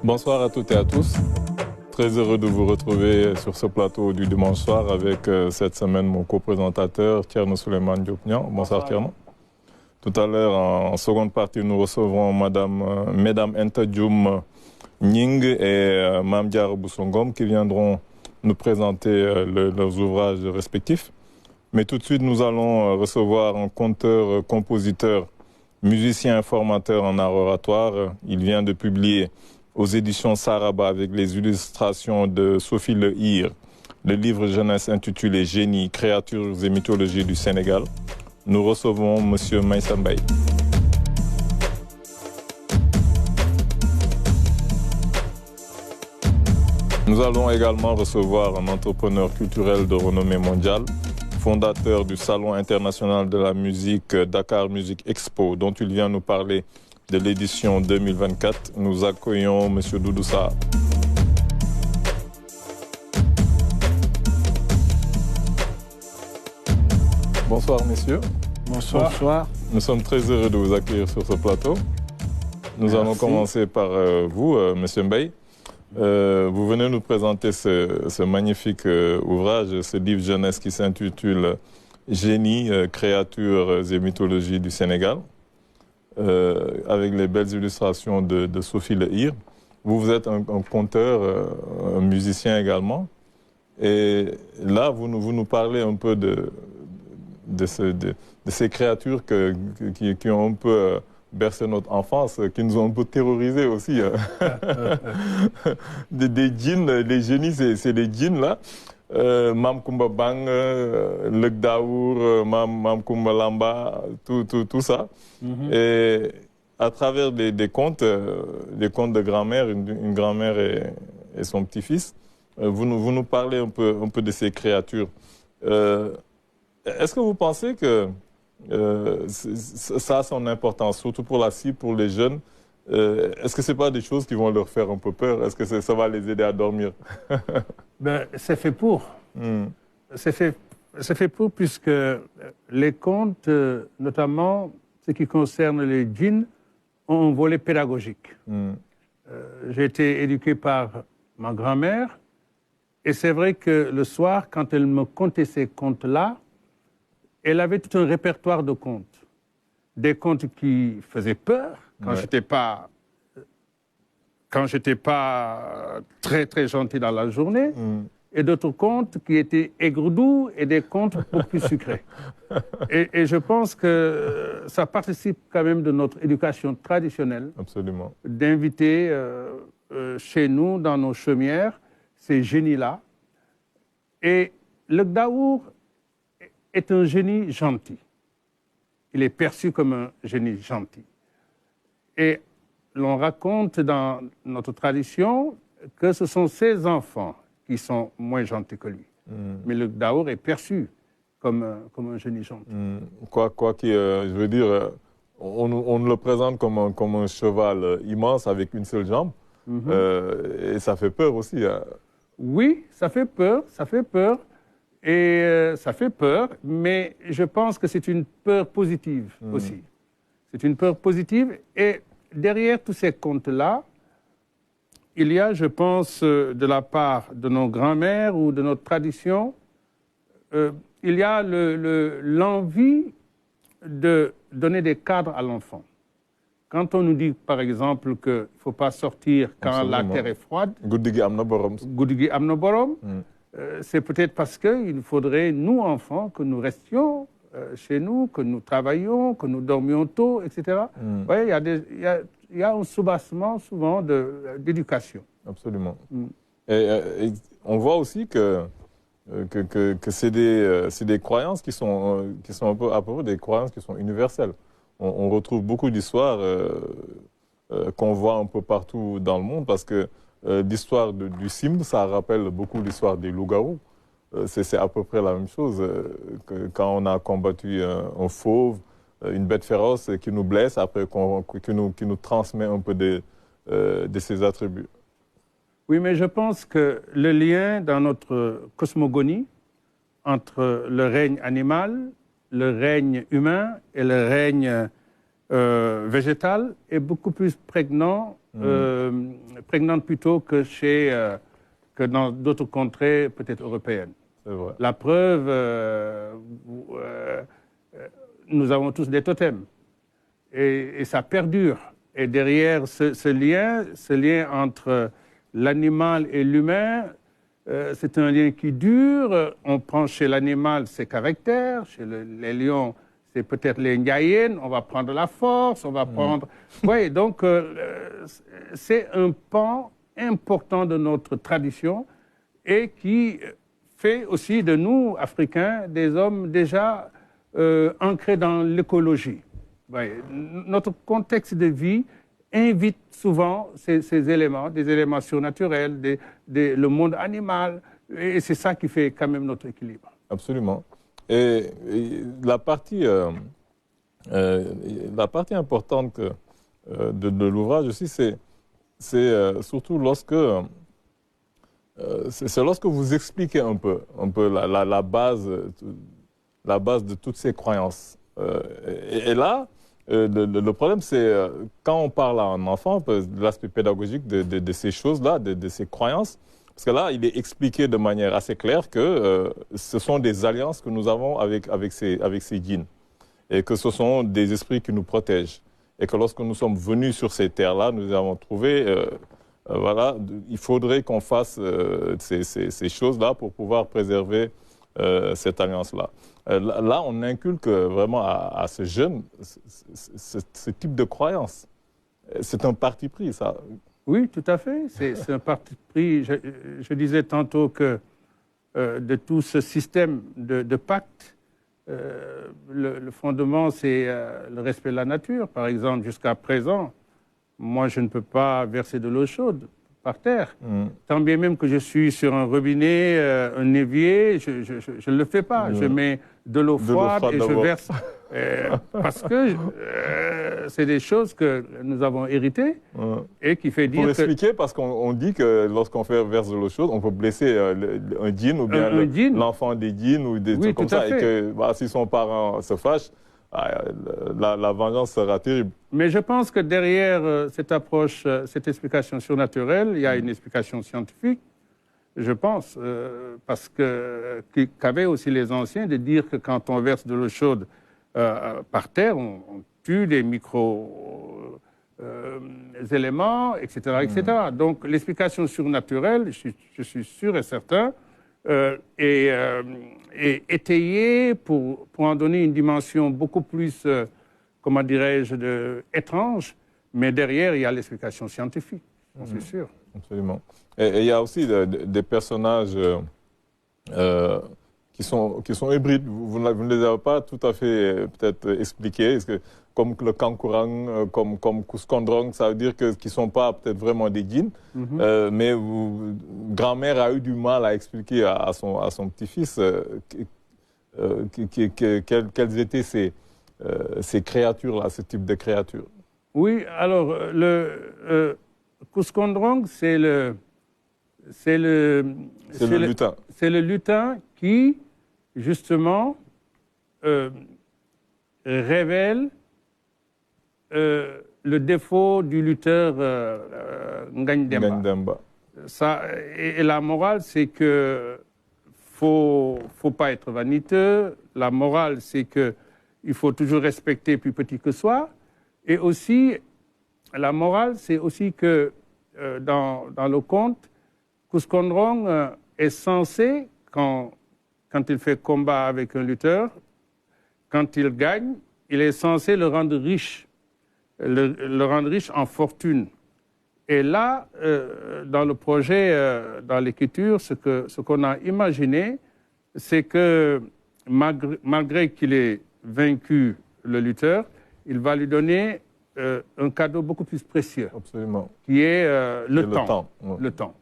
Bonsoir à toutes et à tous. Très heureux de vous retrouver sur ce plateau du dimanche soir avec cette semaine mon co-présentateur Thierno Souleymane Diop-Niang. Bonsoir Thierno. Tout à l'heure, en seconde partie, nous recevrons Mesdames Enta Dioum Ning et Mame Diarra Bousso Ngom qui viendront nous présenter leurs ouvrages respectifs. Mais tout de suite, nous allons recevoir un conteur, compositeur, musicien et formateur en art oratoire. Il vient de publier aux éditions Saraba avec les illustrations de Sophie Le Hir, le livre jeunesse intitulé Génie, créatures et mythologies du Sénégal. Nous recevons M. Maïssa Mbaye. Nous allons également recevoir un entrepreneur culturel de renommée mondiale, fondateur du Salon international de la musique Dakar Music Expo, dont il vient nous parler de l'édition 2024. Nous accueillons M. Doudou Sarr. Bonsoir, messieurs. Bonsoir. Bonsoir. Nous sommes très heureux de vous accueillir sur ce plateau. Nous allons commencer par vous, M. Mbaye. Vous venez nous présenter ce magnifique ouvrage, ce livre jeunesse qui s'intitule Génie, créatures et mythologies du Sénégal, avec les belles illustrations de Sophie Le Hir. Vous êtes un conteur, un musicien également. Et là, vous nous parlez un peu de ces créatures qui ont un peu bercé notre enfance, qui nous ont un peu terrorisés aussi. Des djinns, les génies, c'est les djinns là. Mam Koumba Bang, Lek Daour, Mam Koumba Lamba, tout ça. Mm-hmm. Et à travers des contes de grand-mère, une grand-mère et son petit-fils, vous nous parlez un peu de ces créatures. Est-ce que vous pensez que ça a son importance, surtout pour la cible, pour les jeunes? Est-ce que ce n'est pas des choses qui vont leur faire un peu peur? Est-ce que ça va les aider à dormir? C'est fait pour. C'est fait pour, puisque les contes, notamment ce qui concerne les djinns, ont un volet pédagogique. J'ai été éduqué par ma grand-mère, et c'est vrai que le soir, quand elle me contait ces contes-là, elle avait tout un répertoire de contes. Des contes qui faisaient peur quand j'étais pas très, très gentil dans la journée, et d'autres contes qui étaient aigre-doux et des contes beaucoup plus sucrés. Et je pense que ça participe quand même de notre éducation traditionnelle. Absolument. D'inviter chez nous, dans nos chaumières, ces génies-là. Et le Daour est un génie gentil. Il est perçu comme un génie gentil. Et l'on raconte dans notre tradition que ce sont ses enfants qui sont moins gentils que lui. Mais le Daour est perçu comme un génie gentil. Je veux dire, on le présente comme un cheval immense avec une seule jambe. Et ça fait peur aussi. Oui, ça fait peur. Et ça fait peur, mais je pense que c'est une peur positive aussi. C'est une peur positive. Et derrière tous ces contes-là, il y a, je pense, de la part de nos grands-mères ou de notre tradition, il y a l'envie de donner des cadres à l'enfant. Quand on nous dit, par exemple, qu'il ne faut pas sortir quand la terre est froide, Goudigi Amna Borom, c'est peut-être parce qu'il faudrait, nous, enfants, que nous restions chez nous, que nous travaillions, que nous dormions tôt, etc. Vous voyez, il y a un soubassement souvent d'éducation. Absolument. Et on voit aussi que c'est des croyances qui sont un peu à peu près des croyances qui sont universelles. On retrouve beaucoup d'histoires qu'on voit un peu partout dans le monde parce que l'histoire du Simb, ça rappelle beaucoup l'histoire des loups-garous. C'est à peu près la même chose. Quand on a combattu un fauve, une bête féroce qui nous blesse, après qui nous transmet un peu de ses attributs. Oui, mais je pense que le lien dans notre cosmogonie entre le règne animal, le règne humain et le règne végétal est beaucoup plus prégnant prégnante plutôt que que dans d'autres contrées, peut-être européennes. C'est vrai. La preuve, nous avons tous des totems. Et ça perdure. Et derrière ce lien entre l'animal et l'humain, c'est un lien qui dure. On prend chez l'animal ses caractères, chez les lions, c'est peut-être les Ndiayènes, on va prendre la force, on va prendre... Oui, donc c'est un pan important de notre tradition et qui fait aussi de nous, Africains, des hommes déjà ancrés dans l'écologie. Oui, notre contexte de vie invite souvent ces éléments, des éléments surnaturels, le monde animal, et c'est ça qui fait quand même notre équilibre. Absolument. Et la partie importante de l'ouvrage aussi, c'est surtout lorsque vous expliquez un peu la base de toutes ces croyances. Et là, le problème, c'est quand on parle à un enfant de l'aspect pédagogique de ces choses-là, de ces croyances, parce que là, il est expliqué de manière assez claire que ce sont des alliances que nous avons avec ces djinns et que ce sont des esprits qui nous protègent. Et que lorsque nous sommes venus sur ces terres-là, nous avons trouvé, voilà, il faudrait qu'on fasse ces choses-là pour pouvoir préserver cette alliance-là. Là, on inculque vraiment à ce jeune ce type de croyance. C'est un parti pris, ça. Oui, tout à fait. C'est un parti pris. Je disais tantôt que de tout ce système de pacte, le fondement, c'est le respect de la nature. Par exemple, jusqu'à présent, moi, je ne peux pas verser de l'eau chaude par terre. Tant bien même que je suis sur un robinet, un évier, je ne le fais pas. Je mets de l'eau froide et je verse. Parce que c'est des choses que nous avons héritées et qui fait dire Pour expliquer, parce qu'on dit que lorsqu'on verse de l'eau chaude, on peut blesser un djinn ou bien l'enfant des djinns ou des trucs comme ça. Et que si son parent se fâche, la vengeance sera terrible. Mais je pense que derrière cette approche, cette explication surnaturelle, il y a une explication scientifique, je pense, parce qu'avaient aussi les anciens de dire que quand on verse de l'eau chaude par terre, on tue des micro-éléments, etc., etc. Donc l'explication surnaturelle, je suis sûr et certain, est étayée pour en donner une dimension beaucoup plus, comment dirais-je, étrange, mais derrière, il y a l'explication scientifique, j'en suis sûr. Absolument. Et il y a aussi des personnages qui sont hybrides. Vous ne les avez pas tout à fait peut-être expliqués. Comme le Kankourang, comme Kuskondrong, ça veut dire qu'ils ne sont pas peut-être vraiment des djinns. Mais grand-mère a eu du mal à expliquer à son petit-fils quelles étaient ces créatures-là, ce type de créatures. Oui, alors le Kuskondrong, c'est le lutin. C'est le lutin qui, justement, révèle le défaut du lutteur Ngagne Demba. Ça, et la morale, c'est que faut pas être vaniteux. La morale, c'est que il faut toujours respecter plus petit que soi. Et aussi, la morale, c'est aussi que dans le conte, Kuskondrong est censé, quand il fait combat avec un lutteur, quand il gagne, il est censé le rendre riche, le rendre riche en fortune. Et là, dans le projet, dans l'écriture, ce qu'on a imaginé, c'est que malgré qu'il ait vaincu le lutteur, il va lui donner un cadeau beaucoup plus précieux. Absolument. Qui est le temps. Ouais. Le temps.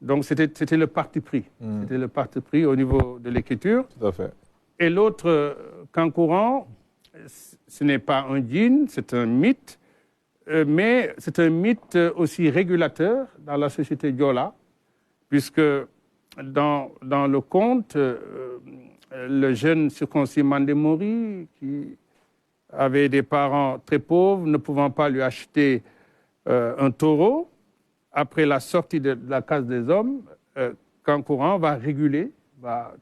Donc c'était le parti pris. C'était le parti pris au niveau de l'écriture. Tout à fait. Et l'autre, Kankourang, ce n'est pas un djinn, c'est un mythe, mais c'est un mythe aussi régulateur dans la société Diola, puisque dans le conte, le jeune circoncis Mandemori, qui avait des parents très pauvres, ne pouvant pas lui acheter un taureau, après la sortie de la case des hommes, Kankourang va réguler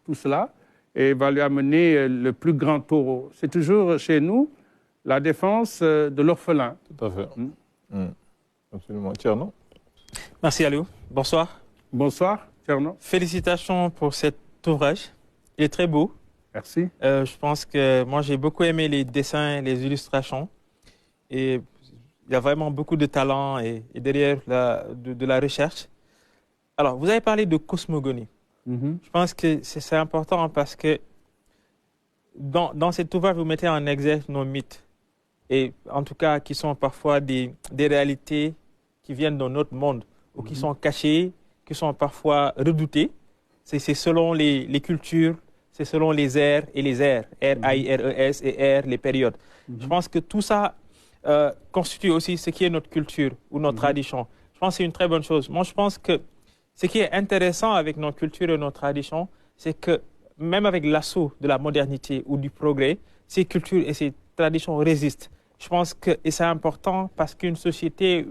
tout cela et va lui amener le plus grand taureau. C'est toujours chez nous la défense de l'orphelin. Tout à fait. Absolument. Tierno. Merci Aliou. Bonsoir. Bonsoir, Tierno. Félicitations pour cet ouvrage. Il est très beau. Merci. Je pense que moi, j'ai beaucoup aimé les dessins, les illustrations. Et il y a vraiment beaucoup de talent et derrière de la recherche. Alors, vous avez parlé de cosmogonie. Je pense que c'est important parce que dans cet ouvrage, vous mettez en exergue nos mythes. Et en tout cas, qui sont parfois des réalités qui viennent de notre monde ou qui sont cachées, qui sont parfois redoutées. C'est selon les cultures, c'est selon les ères et les ères. R-A-I-R-E-S et ères, les périodes. Je pense que tout ça constitue aussi ce qui est notre culture ou notre tradition. Je pense que c'est une très bonne chose. Moi, je pense que ce qui est intéressant avec nos cultures et nos traditions, c'est que même avec l'assaut de la modernité ou du progrès, ces cultures et ces traditions résistent. Je pense que et c'est important parce qu'une société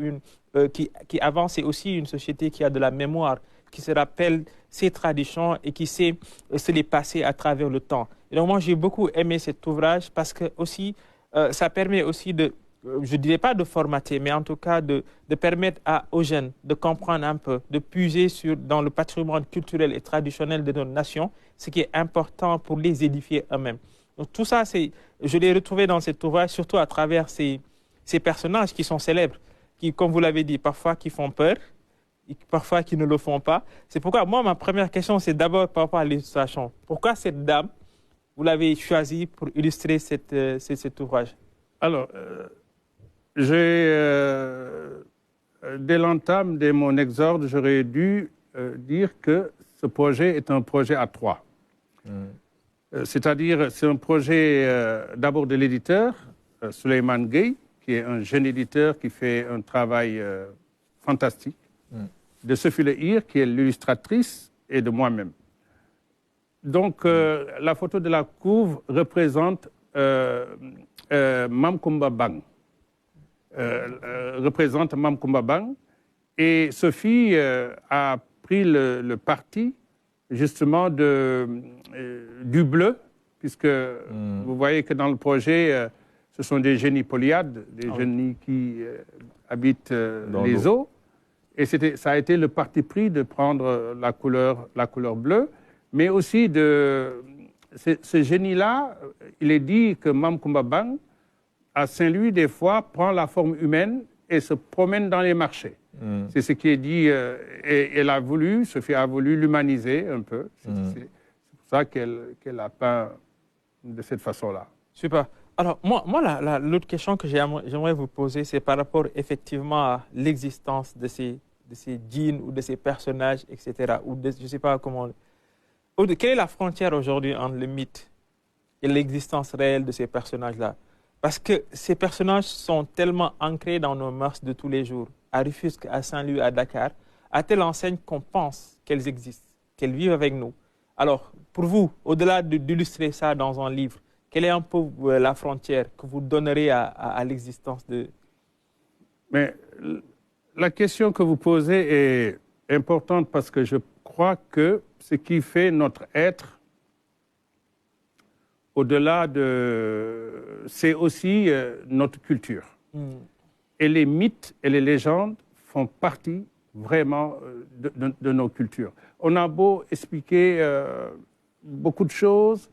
qui avance, c'est aussi une société qui a de la mémoire, qui se rappelle ses traditions et qui sait se les passer à travers le temps. Et donc moi, j'ai beaucoup aimé cet ouvrage parce que aussi, ça permet aussi de, je ne dirais pas de formater, mais en tout cas de permettre aux jeunes de comprendre un peu, de puiser dans le patrimoine culturel et traditionnel de notre nation, ce qui est important pour les édifier eux-mêmes. Donc tout ça, je l'ai retrouvé dans cet ouvrage, surtout à travers ces personnages qui sont célèbres, qui, comme vous l'avez dit, parfois qui font peur, et parfois qui ne le font pas. C'est pourquoi, moi, ma première question, c'est d'abord par rapport à l'illustration. Pourquoi cette dame, vous l'avez choisie pour illustrer cet ouvrage? Alors, dès l'entame de mon exorde, j'aurais dû dire que ce projet est un projet à trois. C'est-à-dire, c'est un projet d'abord de l'éditeur, Souleymane Gueye, qui est un jeune éditeur qui fait un travail fantastique, de Sophie Lehir, qui est l'illustratrice, et de moi-même. Donc, la photo de la couve représente Mam Koumba Bang. Et Sophie a pris le parti justement du bleu, puisque vous voyez que dans le projet, ce sont des génies polyades, des génies qui habitent les eaux. Et ça a été le parti pris de prendre la couleur bleue, mais aussi ce génie-là, il est dit que Mam Koumba Bang, à Saint-Louis, des fois, prend la forme humaine et se promène dans les marchés. C'est ce qui est dit, et Sophie a voulu l'humaniser un peu. C'est pour ça qu'elle a peint de cette façon-là. Super. Alors, moi l'autre question que j'aimerais vous poser, c'est par rapport effectivement à l'existence de ces djinns ou de ces personnages, etc. Ou je ne sais pas comment... Quelle est la frontière aujourd'hui entre le mythe et l'existence réelle de ces personnages-là? Parce que ces personnages sont tellement ancrés dans nos mœurs de tous les jours, à Rufisque, à Saint-Louis, à Dakar, à telle enseigne qu'on pense qu'elles existent, qu'elles vivent avec nous. Alors, pour vous, au-delà d'illustrer ça dans un livre, quelle est un peu la frontière que vous donnerez à l'existence de... Mais la question que vous posez est importante parce que je crois que ce qui fait notre être, au-delà c'est aussi notre culture. Et les mythes et les légendes font partie vraiment de nos cultures. On a beau expliquer beaucoup de choses,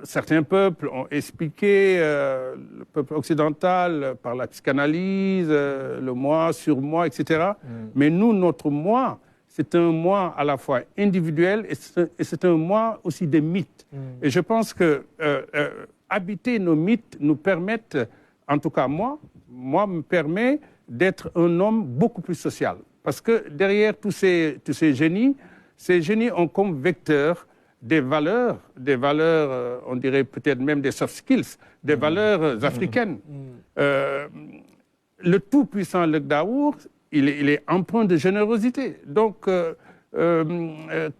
certains peuples ont expliqué, le peuple occidental, par la psychanalyse, le moi, sur moi, etc. Mais nous, notre moi, c'est un moi à la fois individuel et c'est un moi aussi des mythes. Et je pense que habiter nos mythes nous permettent, en tout cas moi me permet d'être un homme beaucoup plus social. Parce que derrière tous ces génies ont comme vecteur des valeurs, on dirait peut-être même des soft skills, des valeurs africaines. Le tout-puissant Luc Daour, il est empreint de générosité. Donc,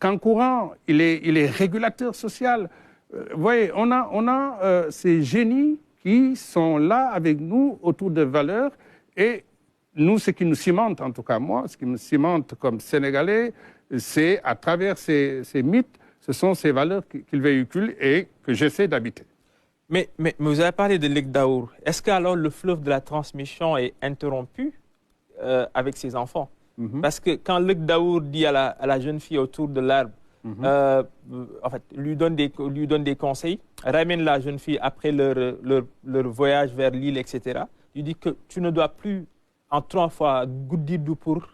Kankourang, il est régulateur social. Vous voyez, on a ces génies qui sont là avec nous autour de valeurs. Et nous, ce qui nous cimente, en tout cas moi, ce qui me cimente comme Sénégalais, c'est à travers ces mythes, ce sont ces valeurs qu'ils véhiculent et que j'essaie d'habiter. Mais vous avez parlé de l'Ekdaour. Est-ce qu'alors le fleuve de la transmission est interrompu avec ses enfants? Parce que quand l'Ekdaour dit à la jeune fille autour de l'arbre, en fait, lui donne des conseils, ramène la jeune fille après leur voyage vers l'île, etc. Il dit que tu ne dois plus en 3 fois goudi pour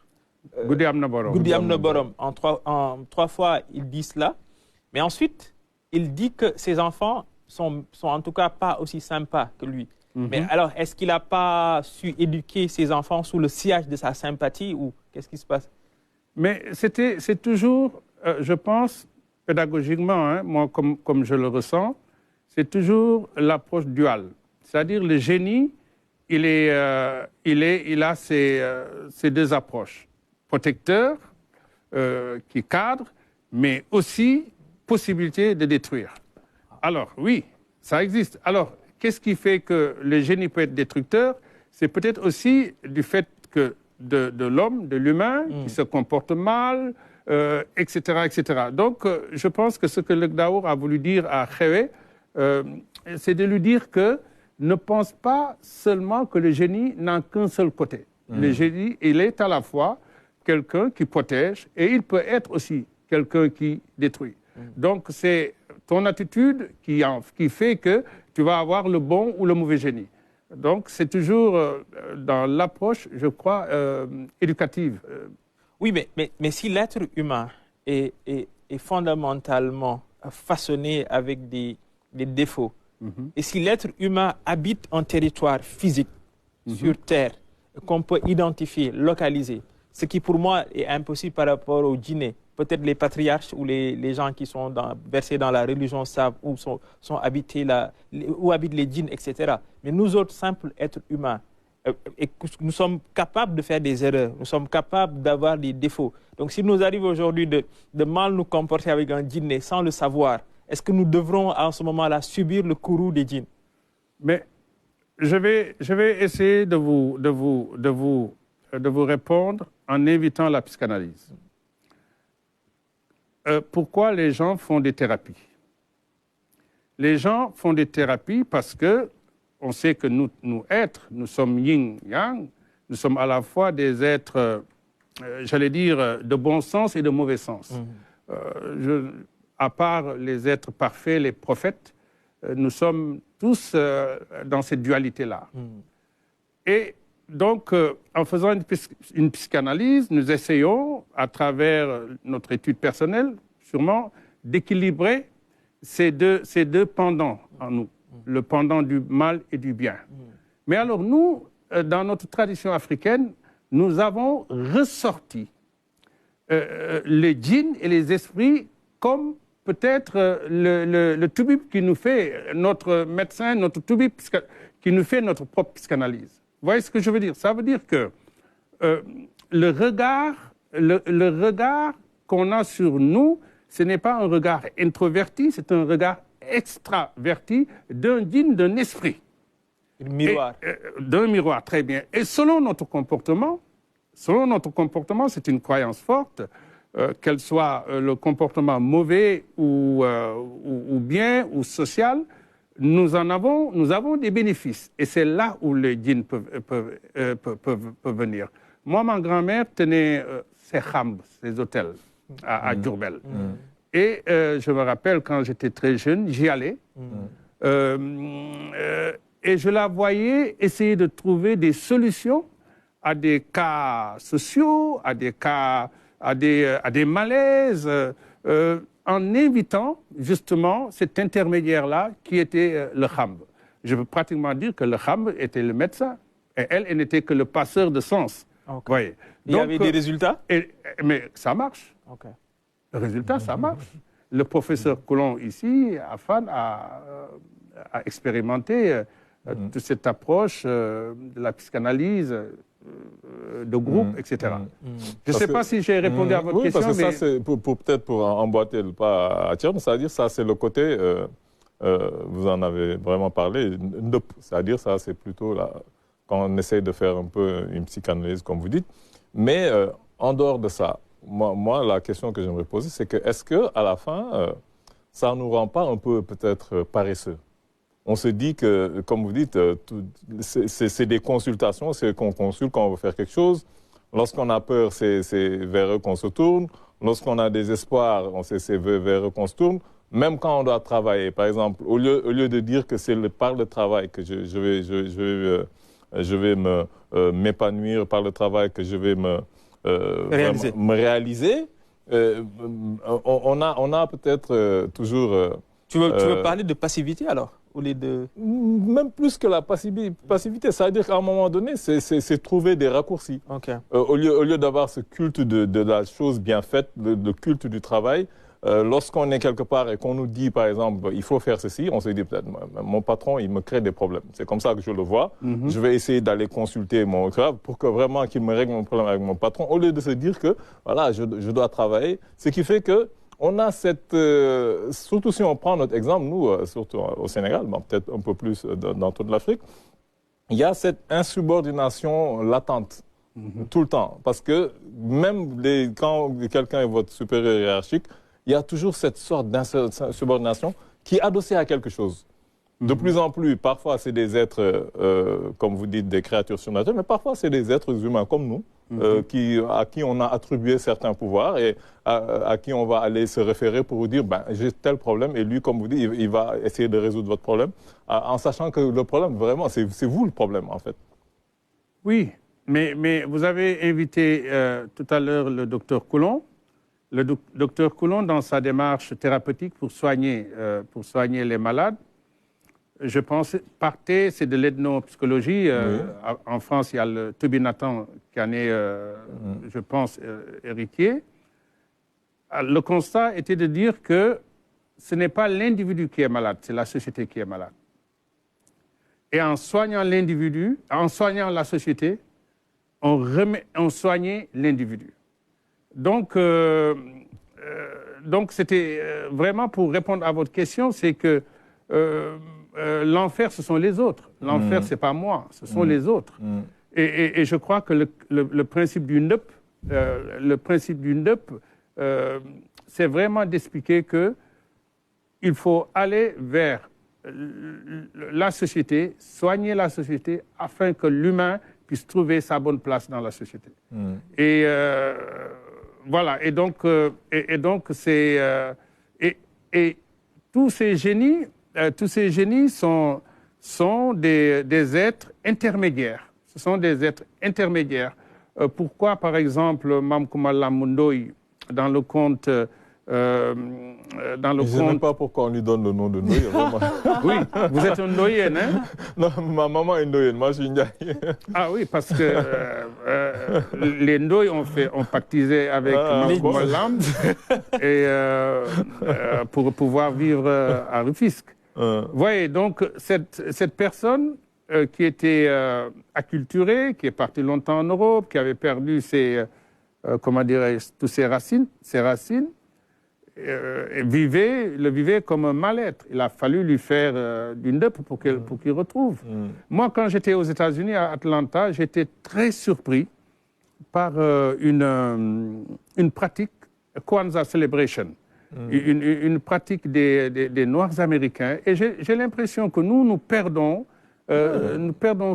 Goudi Amna Borom. En 3 fois, il dit cela. Mais ensuite, il dit que ses enfants sont en tout cas pas aussi sympas que lui. Mais alors, est-ce qu'il n'a pas su éduquer ses enfants sous le sillage de sa sympathie ou qu'est-ce qui se passe? Mais c'est toujours, je pense, pédagogiquement, hein, moi, comme je le ressens, c'est toujours l'approche duale. C'est-à-dire le génie, il a ces 2 approches. Protecteur, qui cadre, mais aussi possibilité de détruire. Alors, oui, ça existe. Alors, qu'est-ce qui fait que le génie peut être destructeur? C'est peut-être aussi du fait que de l'homme, de l'humain, qui se comporte mal, etc., etc. Donc, je pense que ce que l'Ekdaour a voulu dire à Khéwé, c'est de lui dire que ne pense pas seulement que le génie n'a qu'un seul côté. Le génie, il est à la fois quelqu'un qui protège et il peut être aussi quelqu'un qui détruit. Donc, c'est ton attitude qui fait que tu vas avoir le bon ou le mauvais génie. Donc, c'est toujours dans l'approche, je crois, éducative. Oui, mais si l'être humain est fondamentalement façonné avec des défauts, et si l'être humain habite un territoire physique sur Terre, qu'on peut identifier, localiser, ce qui pour moi est impossible par rapport aux djinns. Peut-être les patriarches ou les gens qui sont versés dans la religion savent où sont habités où habitent les djinns, etc. Mais nous autres simples êtres humains, nous sommes capables de faire des erreurs, nous sommes capables d'avoir des défauts. Donc s'il nous arrive aujourd'hui de mal nous comporter avec un djinn sans le savoir, est-ce que nous devrons à ce moment-là subir le courroux des djinns? Mais je vais essayer de vous répondre en évitant la psychanalyse. Pourquoi les gens font des thérapies? Les gens font des thérapies parce que on sait que nous êtres, nous sommes yin-yang, nous sommes à la fois des êtres, j'allais dire, de bon sens et de mauvais sens. À part les êtres parfaits, les prophètes, nous sommes tous dans cette dualité-là. Et donc, en faisant une psychanalyse, nous essayons, à travers notre étude personnelle, sûrement, d'équilibrer ces deux pendants en nous, le pendant du mal et du bien. Mais alors nous, dans notre tradition africaine, nous avons ressorti les djinns et les esprits comme peut-être le toubib qui nous fait, notre médecin, notre toubib qui nous fait notre propre psychanalyse. Vous voyez ce que je veux dire? Ça veut dire que le regard qu'on a sur nous, ce n'est pas un regard introverti, c'est un regard extraverti d'un djinn, d'un esprit. Un miroir. D'un miroir, très bien. Et selon notre comportement, c'est une croyance forte, qu'elle soit le comportement mauvais ou bien ou social, nous avons des bénéfices. Et c'est là où les djinns peuvent venir. Moi, ma grand-mère tenait ses khambs, ses hôtels à Diourbel. Et je me rappelle, quand j'étais très jeune, j'y allais. Et je la voyais essayer de trouver des solutions à des cas sociaux, à des cas, à des malaises, en invitant justement cet intermédiaire-là qui était le khamb. Je peux pratiquement dire que le khamb était le médecin et elle n'était que le passeur de sens. Okay. Voyez. Il y avait des résultats? Mais ça marche. Okay. Le résultat, ça marche. Le professeur Coulon ici, à FAN, a expérimenté toute cette approche de la psychanalyse de groupe, etc. Je ne sais pas si j'ai répondu à votre question. Parce que ça, c'est peut-être pour emboîter le pas à Thierno, c'est-à-dire ça, c'est le côté vous en avez vraiment parlé. C'est-à-dire, ça, c'est plutôt là, quand on essaye de faire un peu une psychanalyse, comme vous dites. Mais en dehors de ça, moi, la question que j'aimerais poser, c'est que est-ce qu'à la fin, ça ne nous rend pas un peu peut-être paresseux? On se dit que, comme vous dites, c'est des consultations, c'est qu'on consulte quand on veut faire quelque chose. Lorsqu'on a peur, c'est vers eux qu'on se tourne. Lorsqu'on a des espoirs, c'est vers eux qu'on se tourne. Même quand on doit travailler, par exemple, au lieu de dire que c'est par le travail que je vais m'épanouir, par le travail que je vais me réaliser, on a peut-être toujours... Tu veux parler de passivité alors? Même plus que la passivité, ça veut dire qu'à un moment donné, c'est trouver des raccourcis. Okay. Au lieu d'avoir ce culte de la chose bien faite, le culte du travail, lorsqu'on est quelque part et qu'on nous dit, par exemple, il faut faire ceci, on se dit peut-être, mon patron, il me crée des problèmes. C'est comme ça que je le vois. Je vais essayer d'aller consulter mon grave pour que vraiment qu'il me règle mon problème avec mon patron, au lieu de se dire que, voilà, je dois travailler. Ce qui fait que on a cette, surtout si on prend notre exemple, nous, surtout au Sénégal, peut-être un peu plus dans toute l'Afrique, il y a cette insubordination latente tout le temps. Parce que même quand quelqu'un est votre supérieur hiérarchique, il y a toujours cette sorte d'insubordination qui est adossée à quelque chose. De plus en plus, parfois c'est des êtres, comme vous dites, des créatures surnaturelles, mais parfois c'est des êtres humains comme nous, à qui on a attribué certains pouvoirs et à qui on va aller se référer pour vous dire, j'ai tel problème, et lui, comme vous dites, il va essayer de résoudre votre problème, en sachant que le problème, vraiment, c'est vous le problème, en fait. Oui, mais vous avez invité tout à l'heure le docteur Coulon. Le docteur Coulon, dans sa démarche thérapeutique pour soigner les malades, je pense, c'est de l'ethnopsychologie. En France, il y a le Toby Nathan qui en est, je pense, héritier. Le constat était de dire que ce n'est pas l'individu qui est malade, c'est la société qui est malade. Et en soignant l'individu, en soignant la société, on soignait l'individu. Donc c'était vraiment pour répondre à votre question, c'est que l'enfer, ce sont les autres. L'enfer, ce n'est pas moi, ce sont les autres. Et je crois que le principe du NEP, c'est vraiment d'expliquer qu'il faut aller vers la société, soigner la société, afin que l'humain puisse trouver sa bonne place dans la société. Et voilà. Et donc c'est et tous ces génies sont des êtres intermédiaires. Ce sont des êtres intermédiaires. Pourquoi, par exemple, Mam Koumala Mundoy, dans le conte... Je ne sais même pas pourquoi on lui donne le nom de Ndoye, vraiment. Oui, vous êtes un Ndoyen, hein? Non, ma maman est Ndoyen, moi je suis Ndiaye. Ah oui, parce que les Ndoye ont pactisé avec Mam Koumala et pour pouvoir vivre à Rufisque. Vous voyez, donc cette personne qui était acculturée, qui est partie longtemps en Europe, qui avait perdu toutes ses racines, vivait comme un mal-être. Il a fallu lui faire du NEP pour qu'il retrouve. Moi, quand j'étais aux États-Unis, à Atlanta, j'étais très surpris par une pratique, Kwanzaa Celebration, une pratique des Noirs américains. Et j'ai l'impression que nous perdons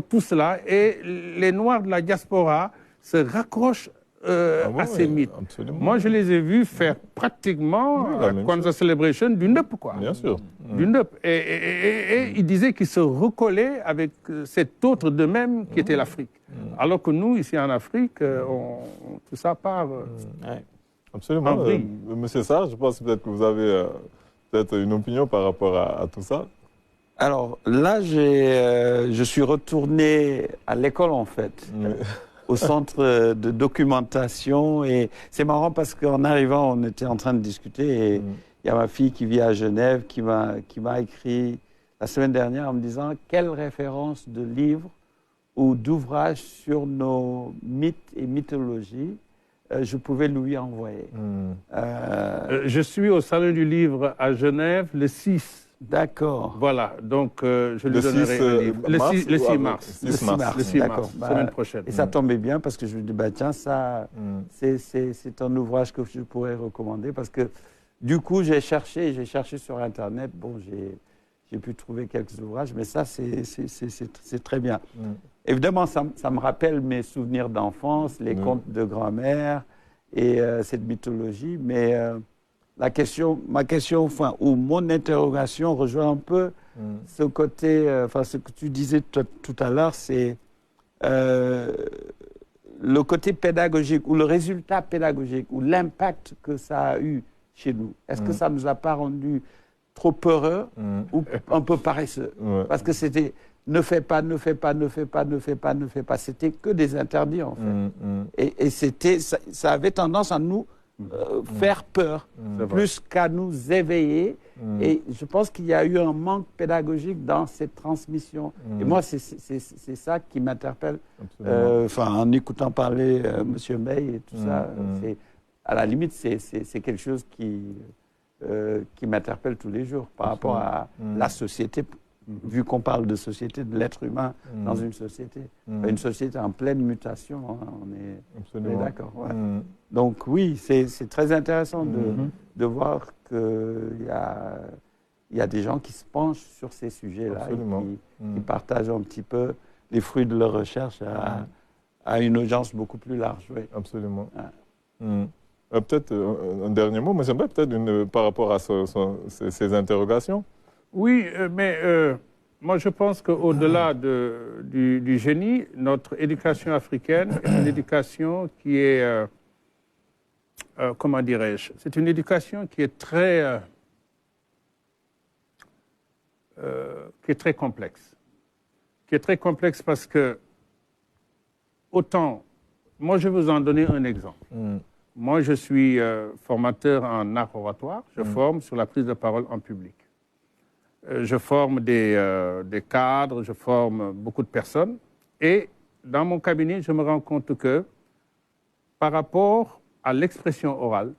tout cela, et les Noirs de la diaspora se raccrochent à ces mythes. Absolument. Moi, je les ai vus faire pratiquement Kwanzaa Celebration du NEP, quoi. Bien sûr. Du NEP. Et ils disaient qu'ils se recollaient avec cet autre d'eux-mêmes qui était l'Afrique. Alors que nous, ici en Afrique, tout ça part. Absolument. Monsieur Sarr, je pense peut-être que vous avez peut-être une opinion par rapport à tout ça. Alors là, je suis retourné à l'école, en fait. Au centre de documentation, et c'est marrant parce qu'en arrivant, on était en train de discuter, et il y a ma fille qui vit à Genève qui m'a écrit la semaine dernière en me disant quelle référence de livres ou d'ouvrages sur nos mythes et mythologies je pouvais lui envoyer. Je suis au Salon du Livre à Genève le 6 D'accord. Voilà, donc je lui Le donnerai 6 un livre. Le 6 ou mars. le 6 mars. Le 6 D'accord. mars, Bah, semaine prochaine. Et ça tombait bien parce que je me dis, bah, tiens, ça, c'est un ouvrage que je pourrais recommander parce que du coup, j'ai cherché sur Internet. Bon, j'ai pu trouver quelques ouvrages, mais ça, c'est très bien. Évidemment, ça me rappelle mes souvenirs d'enfance, les contes de grand-mère et cette mythologie, mais ma question, enfin, ou mon interrogation rejoint un peu ce côté, enfin, ce que tu disais tout à l'heure, c'est le côté pédagogique ou le résultat pédagogique ou l'impact que ça a eu chez nous. Est-ce que ça ne nous a pas rendu trop peureux ou un peu paresseux? Parce que c'était ne fais pas, ne fais pas, ne fais pas, ne fais pas, ne fais pas. C'était que des interdits, en fait. Et ça avait tendance à nous faire peur, plus qu'à nous éveiller. Et je pense qu'il y a eu un manque pédagogique dans cette transmission. Et moi, c'est ça qui m'interpelle. En écoutant parler M. May et tout ça, à la limite, c'est quelque chose qui m'interpelle tous les jours par rapport à la société, vu qu'on parle de société, de l'être humain dans une société. Une société en pleine mutation, hein, on est d'accord. Ouais. Donc oui, c'est très intéressant de voir qu'il y a des gens qui se penchent sur ces sujets-là et qui partagent un petit peu les fruits de leur recherche à une audience beaucoup plus large. Oui. Absolument. Peut-être un dernier mot, mais j'aimerais peut-être par rapport à ces interrogations. Oui, mais moi je pense qu'au-delà du génie, notre éducation africaine est une éducation qui est, comment dirais-je, c'est une éducation qui est très complexe. Qui est très complexe parce que, autant, moi je vais vous en donner un exemple. Moi, je suis formateur en art oratoire. Je forme sur la prise de parole en public. Je forme des cadres, je forme beaucoup de personnes. Et dans mon cabinet, je me rends compte que par rapport à l'expression orale,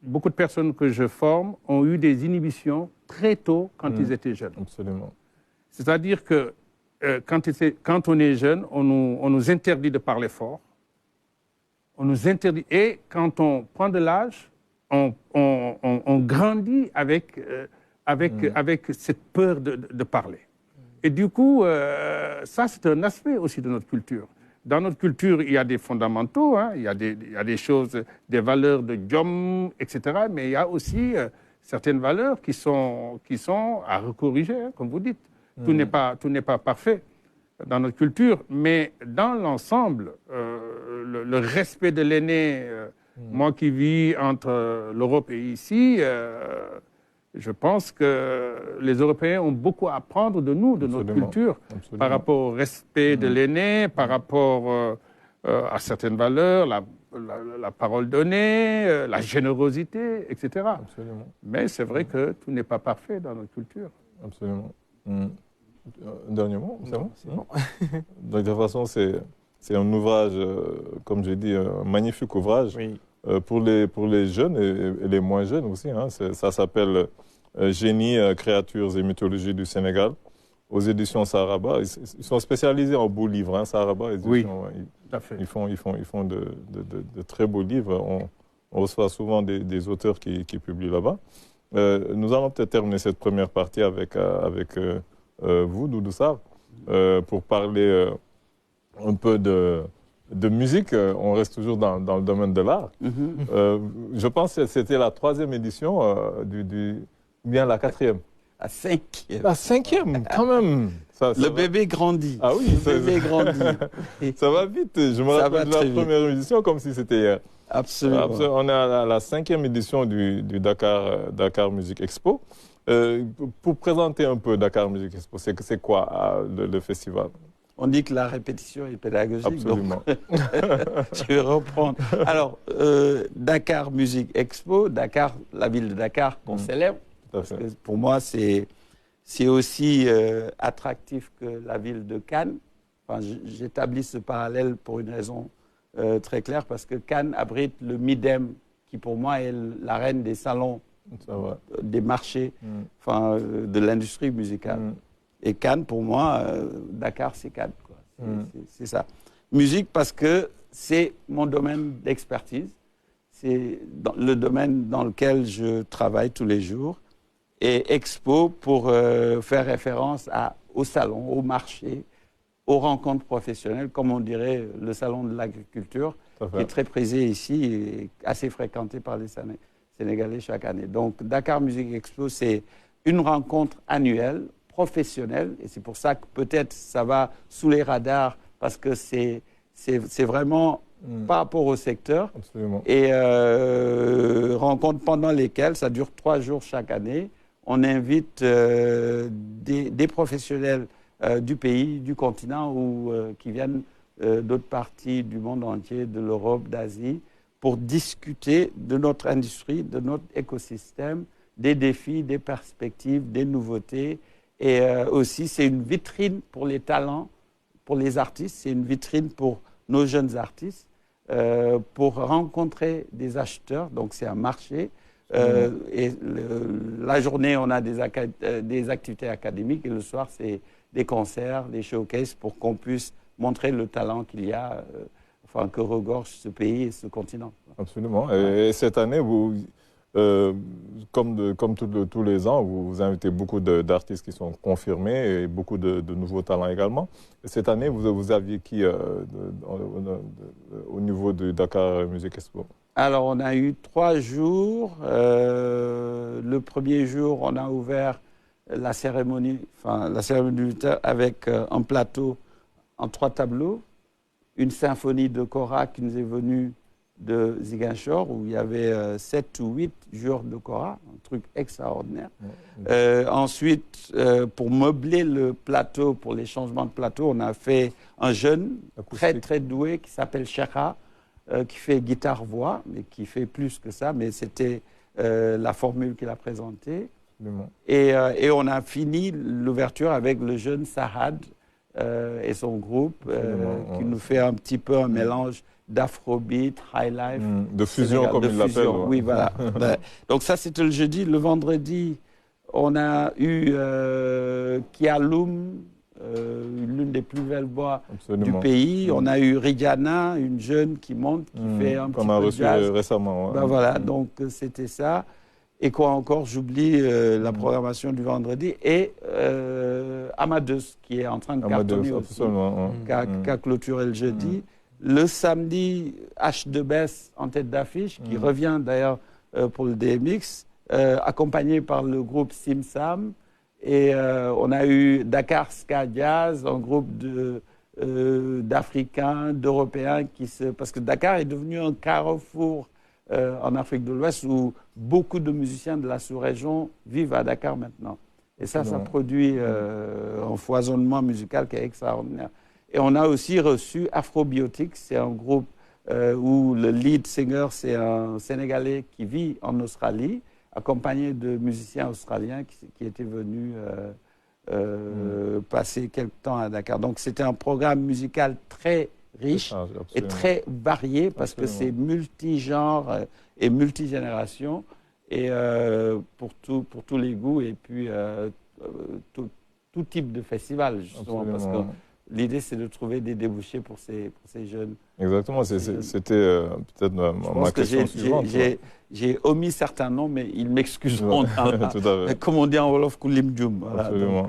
beaucoup de personnes que je forme ont eu des inhibitions très tôt quand ils étaient jeunes. Absolument. C'est-à-dire que quand on est jeune, on nous interdit de parler fort. On nous interdit. Et quand on prend de l'âge, on grandit avec cette peur de parler. Et du coup, ça, c'est un aspect aussi de notre culture. Dans notre culture, il y a des fondamentaux, hein, il y a des choses, des valeurs de Djom, etc. Mais il y a aussi certaines valeurs qui sont à recorriger, hein, comme vous dites. Tout n'est pas parfait dans notre culture, mais dans l'ensemble, le respect de l'aîné, moi qui vis entre l'Europe et ici, je pense que les Européens ont beaucoup à apprendre de nous, de notre culture, par rapport au respect de l'aîné, par rapport à certaines valeurs, la parole donnée, la générosité, etc. Absolument. Mais c'est vrai que tout n'est pas parfait dans notre culture. Absolument. Un dernier mot, c'est bon? C'est bon. Donc, de toute façon, c'est un ouvrage, comme j'ai dit, un magnifique ouvrage pour les jeunes et les moins jeunes aussi. Hein. Ça s'appelle Génie, créatures et mythologie du Sénégal, aux éditions Saraba. Ils sont spécialisés en beaux livres, hein, Saraba. Oui, tout à fait. Ils font de très beaux livres. On reçoit souvent des auteurs qui publient là-bas. Nous allons peut-être terminer cette première partie avec vous, Doudou Sarr, pour parler un peu de musique. On reste toujours dans le domaine de l'art. Je pense que c'était la 3e édition ou bien la 4e. La 5e. La 5e, quand même. Le bébé grandit. Ah oui, le bébé grandit. Ça va vite. Je me rappelle de la première édition comme si c'était hier. Absolument. On est à la 5e édition du Dakar Music Expo. Pour présenter un peu Dakar Music Expo, c'est quoi le festival? On dit que la répétition est pédagogique. Absolument. Donc je vais reprendre. Alors, Dakar Music Expo, Dakar, la ville de Dakar qu'on célèbre. Parce que pour moi, c'est aussi attractif que la ville de Cannes. Enfin, j'établis ce parallèle pour une raison très claire, parce que Cannes abrite le MIDEM, qui pour moi est la reine des salons des marchés de l'industrie musicale. Et Cannes, pour moi, Dakar, c'est Cannes. C'est ça. Musique parce que c'est mon domaine d'expertise. C'est le domaine dans lequel je travaille tous les jours. Et Expo pour faire référence au salon, au marché, aux rencontres professionnelles, comme on dirait le salon de l'agriculture, qui est très prisé ici et assez fréquenté par les Sénégalais chaque année. Donc Dakar Music Expo, c'est une rencontre annuelle, professionnelle, et c'est pour ça que peut-être ça va sous les radars, parce que c'est vraiment par rapport au secteur. Absolument. Et rencontres pendant lesquelles, ça dure 3 jours chaque année, on invite des professionnels du pays, du continent, ou qui viennent d'autres parties du monde entier, de l'Europe, d'Asie, pour discuter de notre industrie, de notre écosystème, des défis, des perspectives, des nouveautés. Et aussi, c'est une vitrine pour les talents, pour les artistes, c'est une vitrine pour nos jeunes artistes, pour rencontrer des acheteurs. Donc, c'est un marché. Et la journée, on a des activités académiques, et le soir, c'est des concerts, des showcases, pour qu'on puisse montrer le talent qu'il y a, que regorge ce pays et ce continent. Absolument. Et cette année, vous, comme tous les ans, vous invitez beaucoup d'artistes qui sont confirmés et beaucoup de nouveaux talents également. Et cette année, vous aviez qui au niveau de Dakar Music Expo? Alors, on a eu 3 jours. Le premier jour, on a ouvert la cérémonie avec un plateau en 3 tableaux, une symphonie de Kora qui nous est venue de Ziguinchor, où il y avait 7 ou 8 joueurs de Kora, un truc extraordinaire. Ensuite, pour meubler le plateau, pour les changements de plateau, on a fait un jeune très très doué qui s'appelle Chekha, qui fait guitare-voix, mais qui fait plus que ça, mais c'était la formule qu'il a présentée. Et on a fini l'ouverture avec le jeune Sahad et son groupe, qui nous fait un petit peu un mélange d'afrobeat, high life. De fusion, comme il l'appelle. Oui, voilà. Donc ça, c'était le jeudi. Le vendredi, on a eu Kialoum, l'une des plus belles voix du pays. On a eu Rihanna, une jeune qui monte, qui fait un petit peu de jazz. Qu'on a reçu récemment. Voilà, donc c'était ça. Et quoi encore, j'oublie la programmation du vendredi. Et Amadeus, qui est en train de cartonner aussi, qui a clôturé le jeudi. Le samedi, H2Bess en tête d'affiche, qui revient d'ailleurs pour le DMX, accompagné par le groupe Simsam. Et on a eu Dakar Ska Jazz, un groupe d'Africains, d'Européens, parce que Dakar est devenu un carrefour en Afrique de l'Ouest, où beaucoup de musiciens de la sous-région vivent à Dakar maintenant. Et ça produit un foisonnement musical qui est extraordinaire. Et on a aussi reçu Afrobiotics, c'est un groupe où le lead singer, c'est un Sénégalais qui vit en Australie, accompagné de musiciens australiens qui étaient venus passer quelque temps à Dakar. Donc c'était un programme musical très riche et très varié, parce que c'est multigenre et multigénération, et pour tous les goûts, et puis tout type de festival, justement, parce que l'idée, c'est de trouver des débouchés pour ces jeunes. Exactement, c'était peut-être ma question suivante. J'ai omis certains noms, mais ils m'excuseront. Comme on dit en Wolof, Koulim Djoum. Voilà, absolument.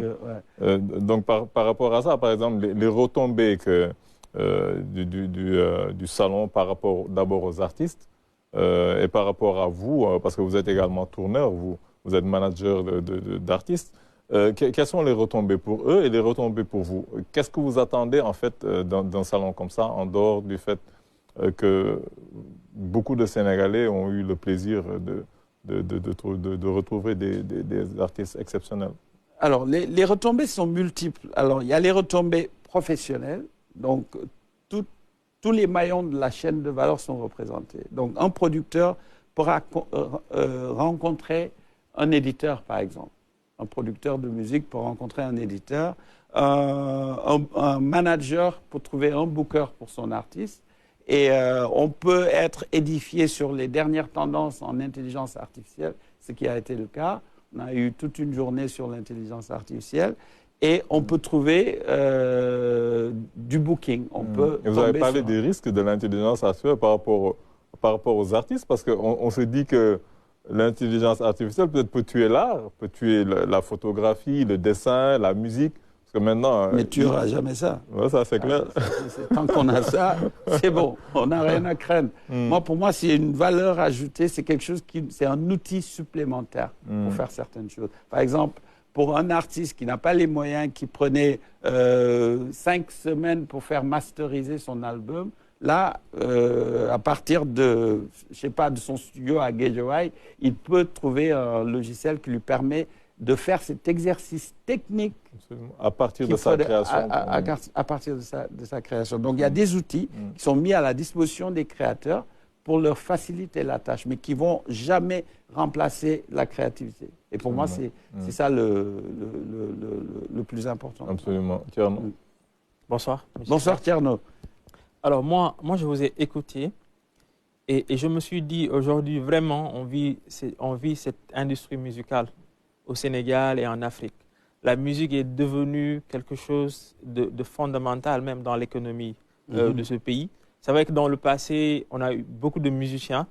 Donc par rapport à ça, par exemple, les retombées du salon par rapport d'abord aux artistes et par rapport à vous, parce que vous êtes également tourneur, vous êtes manager d'artistes. Quelles sont les retombées pour eux et les retombées pour vous? Qu'est-ce que vous attendez en fait d'un salon comme ça, en dehors du fait que beaucoup de Sénégalais ont eu le plaisir de retrouver des artistes exceptionnels? Alors, les retombées sont multiples. Alors, il y a les retombées professionnelles, donc tous les maillons de la chaîne de valeur sont représentés. Donc, un producteur pourra rencontrer un éditeur, par exemple. Un producteur de musique pour rencontrer un éditeur, un manager pour trouver un booker pour son artiste. Et on peut être édifié sur les dernières tendances en intelligence artificielle ce qui a été le cas. On a eu toute une journée sur l'intelligence artificielle et on peut trouver du booking. Et vous avez parlé des risques de l'intelligence artificielle par rapport aux artistes, parce qu'on se dit que l'intelligence artificielle peut tuer l'art, peut tuer la photographie, le dessin, la musique. Parce que maintenant, mais tu n'auras jamais ça. Ouais, ça, c'est clair. Tant qu'on a ça, c'est bon. On n'a rien à craindre. Moi, pour moi, c'est une valeur ajoutée. C'est quelque chose c'est un outil supplémentaire pour faire certaines choses. Par exemple, pour un artiste qui n'a pas les moyens, qui prenait 5 semaines pour faire masteriser son album, là, à partir de, je sais pas, de son studio à Guédiawaye, il peut trouver un logiciel qui lui permet de faire cet exercice technique à partir de sa création. À partir de sa création. Donc, il y a des outils qui sont mis à la disposition des créateurs pour leur faciliter la tâche, mais qui ne vont jamais remplacer la créativité. Et pour moi, c'est ça le plus important. Absolument. Tierno. Bonsoir. Bonsoir, Tierno. Alors, moi, je vous ai écouté et je me suis dit, aujourd'hui, vraiment, on vit cette industrie musicale au Sénégal et en Afrique. La musique est devenue quelque chose de fondamental, même dans l'économie de ce pays. C'est vrai que dans le passé, on a eu beaucoup de musiciens.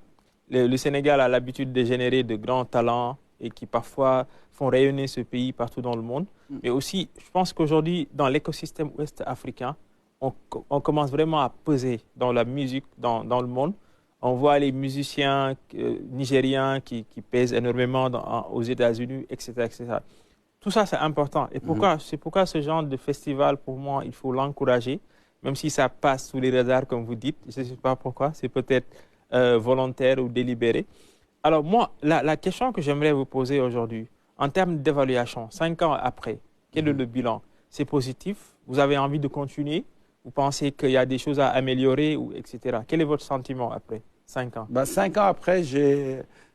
Le Sénégal a l'habitude de générer de grands talents et qui parfois font rayonner ce pays partout dans le monde. Mais aussi, je pense qu'aujourd'hui, dans l'écosystème ouest-africain, on commence vraiment à peser dans la musique, dans le monde. On voit les musiciens nigériens qui pèsent énormément aux États-Unis, etc., etc. Tout ça, c'est important. Et c'est pourquoi ce genre de festival, pour moi, il faut l'encourager, même si ça passe sous les radars, comme vous dites. Je ne sais pas pourquoi. C'est peut-être volontaire ou délibéré. Alors moi, la question que j'aimerais vous poser aujourd'hui, en termes d'évaluation, 5 ans après, quel est le bilan? C'est positif? Vous avez envie de continuer? Vous pensez qu'il y a des choses à améliorer, etc. Quel est votre sentiment après 5 ans? 5 ans après,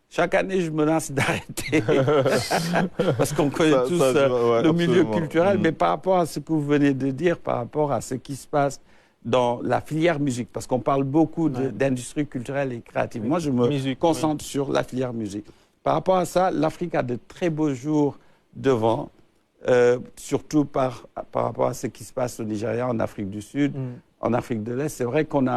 chaque année, je me lance d'arrêter. Parce qu'on connaît tous le milieu culturel. Mais par rapport à ce que vous venez de dire, par rapport à ce qui se passe dans la filière musique, parce qu'on parle beaucoup d'industrie culturelle et créative. Moi, je me concentre sur la filière musique. Par rapport à ça, l'Afrique a de très beaux jours devant. Surtout par rapport à ce qui se passe au Nigeria, en Afrique du Sud, en Afrique de l'Est. C'est vrai qu'on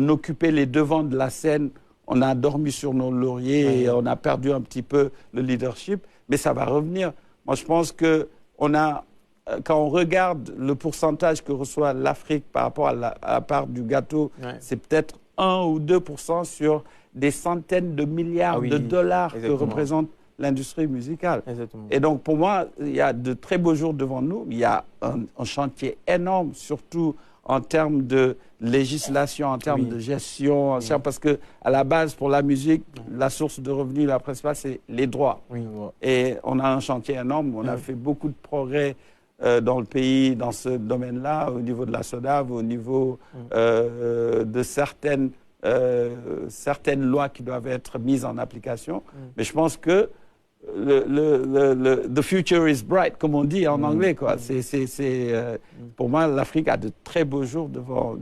occupait les devants de la scène, on a dormi sur nos lauriers et on a perdu un petit peu le leadership, mais ça va revenir. Moi, je pense que quand on regarde le pourcentage que reçoit l'Afrique par rapport à la part du gâteau, c'est peut-être 1 ou 2% sur des centaines de milliards de dollars que représente l'industrie musicale. Exactement. Et donc, pour moi, il y a de très beaux jours devant nous. Il y a un chantier énorme, surtout en termes de législation, en termes de gestion, parce que à la base, pour la musique, la source de revenus, la principale, c'est les droits. Et on a un chantier énorme. On a fait beaucoup de progrès dans le pays, dans ce domaine-là, au niveau de la SODAV, au niveau de certaines lois qui doivent être mises en application. Mais je pense que the future is bright, comme on dit en anglais, quoi. Pour moi, l'Afrique a de très beaux jours devant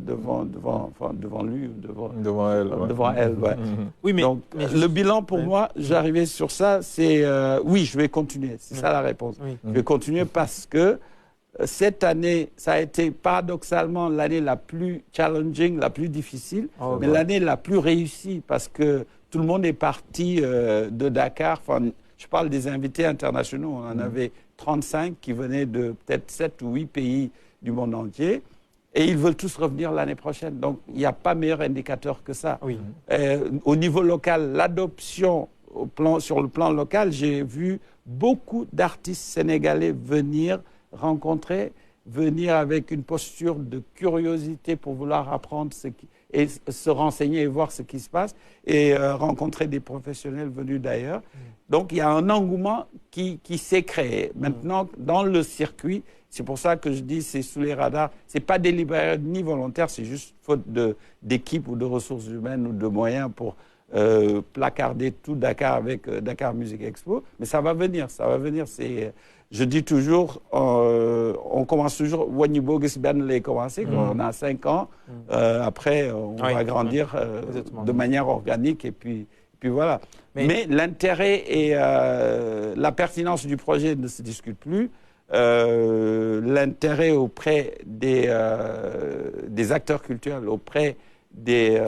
lui, devant elle. Oui, donc, le bilan pour moi, j'arrivais sur ça, c'est oui, je vais continuer. C'est ça la réponse. Je vais continuer parce que cette année, ça a été paradoxalement l'année la plus challenging, la plus difficile, mais l'année la plus réussie parce que tout le monde est parti de Dakar. Enfin, je parle des invités internationaux. On en avait 35 qui venaient de peut-être 7 ou 8 pays du monde entier. Et ils veulent tous revenir l'année prochaine. Donc, il n'y a pas meilleur indicateur que ça. Au niveau local, l'adoption sur le plan local, j'ai vu beaucoup d'artistes sénégalais venir rencontrer, venir avec une posture de curiosité pour vouloir apprendre et se renseigner et voir ce qui se passe et rencontrer des professionnels venus d'ailleurs. Donc, il y a un engouement qui s'est créé. Maintenant, dans le circuit, c'est pour ça que je dis c'est sous les radars. Ce n'est pas délibéré ni volontaire, c'est juste faute d'équipe ou de ressources humaines ou de moyens pour placarder tout Dakar avec Dakar Music Expo. Mais ça va venir, ça va venir. Je dis toujours, on commence toujours, Wanyubo Gisben l'a commencé, on a 5 ans. Après, on va grandir de manière organique et puis puis voilà. Mais l'intérêt et la pertinence du projet ne se discutent plus. L'intérêt auprès des acteurs culturels, auprès des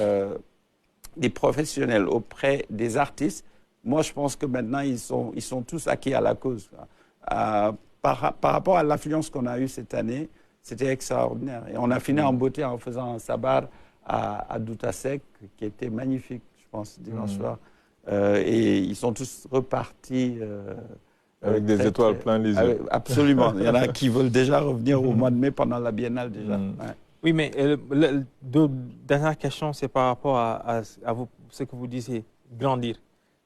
professionnels, auprès des artistes, moi je pense que maintenant ils sont tous acquis à la cause. Par rapport à l'affluence qu'on a eue cette année, c'était extraordinaire. Et on a fini en beauté en faisant un sabar à Doutasek, qui était magnifique, je pense, dimanche soir. Et ils sont tous repartis. Avec des étoiles plein les yeux. Absolument. Il y en a qui veulent déjà revenir au mois de mai pendant la biennale déjà. Ouais. Oui, mais dernière question, c'est par rapport à vous, ce que vous disiez, grandir.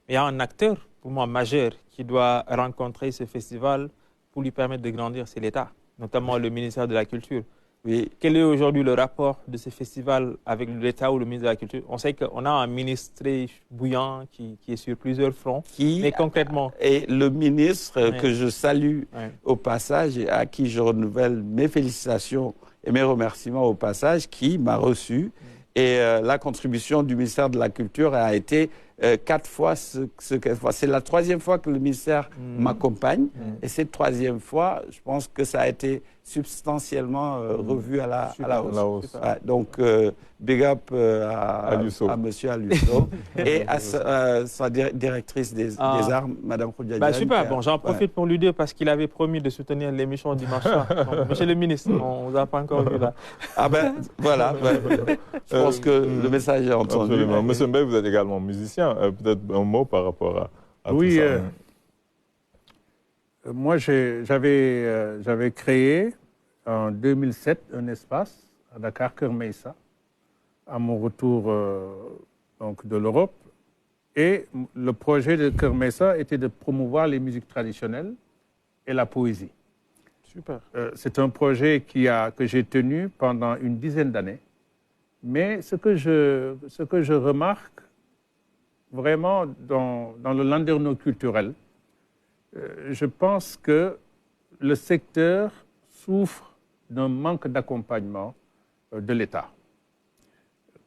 Il y a un acteur, pour moi, majeur, qui doit rencontrer ce festival pour lui permettre de grandir, c'est l'État, notamment le ministère de la Culture. Oui. Quel est aujourd'hui le rapport de ce festival avec l'État ou le ministre de la Culture? On sait qu'on a un ministre très bouillant qui est sur plusieurs fronts, mais concrètement... Et le ministre que je salue au passage et à qui je renouvelle mes félicitations et mes remerciements au passage, qui m'a reçu. Et la contribution du ministère de la Culture a été 4 fois c'est la 3e fois que le ministère m'accompagne. Et cette 3e fois, je pense que ça a été substantiellement revu à la hausse. Ouais, donc, big up à monsieur Alusso et à sa directrice des arts, Madame Khoudia. Super, bon, j'en profite pour lui dire parce qu'il avait promis de soutenir l'émission dimanche soir. Donc, monsieur le ministre, on ne vous a pas encore vu là. Ah ben, voilà. Je pense que le message est entendu. Absolument. Monsieur Mbaye, vous êtes également musicien. Peut-être un mot par rapport à tout ça. Moi, j'avais créé en 2007 un espace à Dakar, Keur Meïssa, à mon retour donc de l'Europe. Et le projet de Keur Meïssa était de promouvoir les musiques traditionnelles et la poésie. Super. C'est un projet que j'ai tenu pendant une dizaine d'années. Mais ce que je remarque vraiment dans le landerneau culturel, je pense que le secteur souffre d'un manque d'accompagnement de l'État.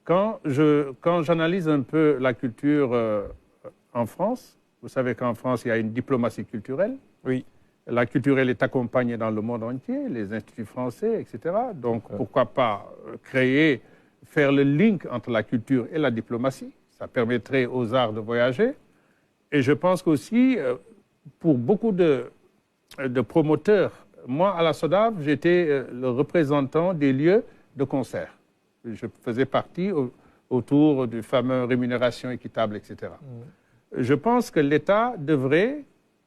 Quand j'analyse un peu la culture en France, vous savez qu'en France, il y a une diplomatie culturelle. Oui. La culture, elle est accompagnée dans le monde entier, les instituts français, etc. Donc, pourquoi pas faire le link entre la culture et la diplomatie? Ça permettrait aux arts de voyager. Et je pense qu'aussi, pour beaucoup de promoteurs, moi, à la SODAV, j'étais le représentant des lieux de concert. Je faisais partie autour du fameux rémunération équitable, etc. Je pense que l'État devrait,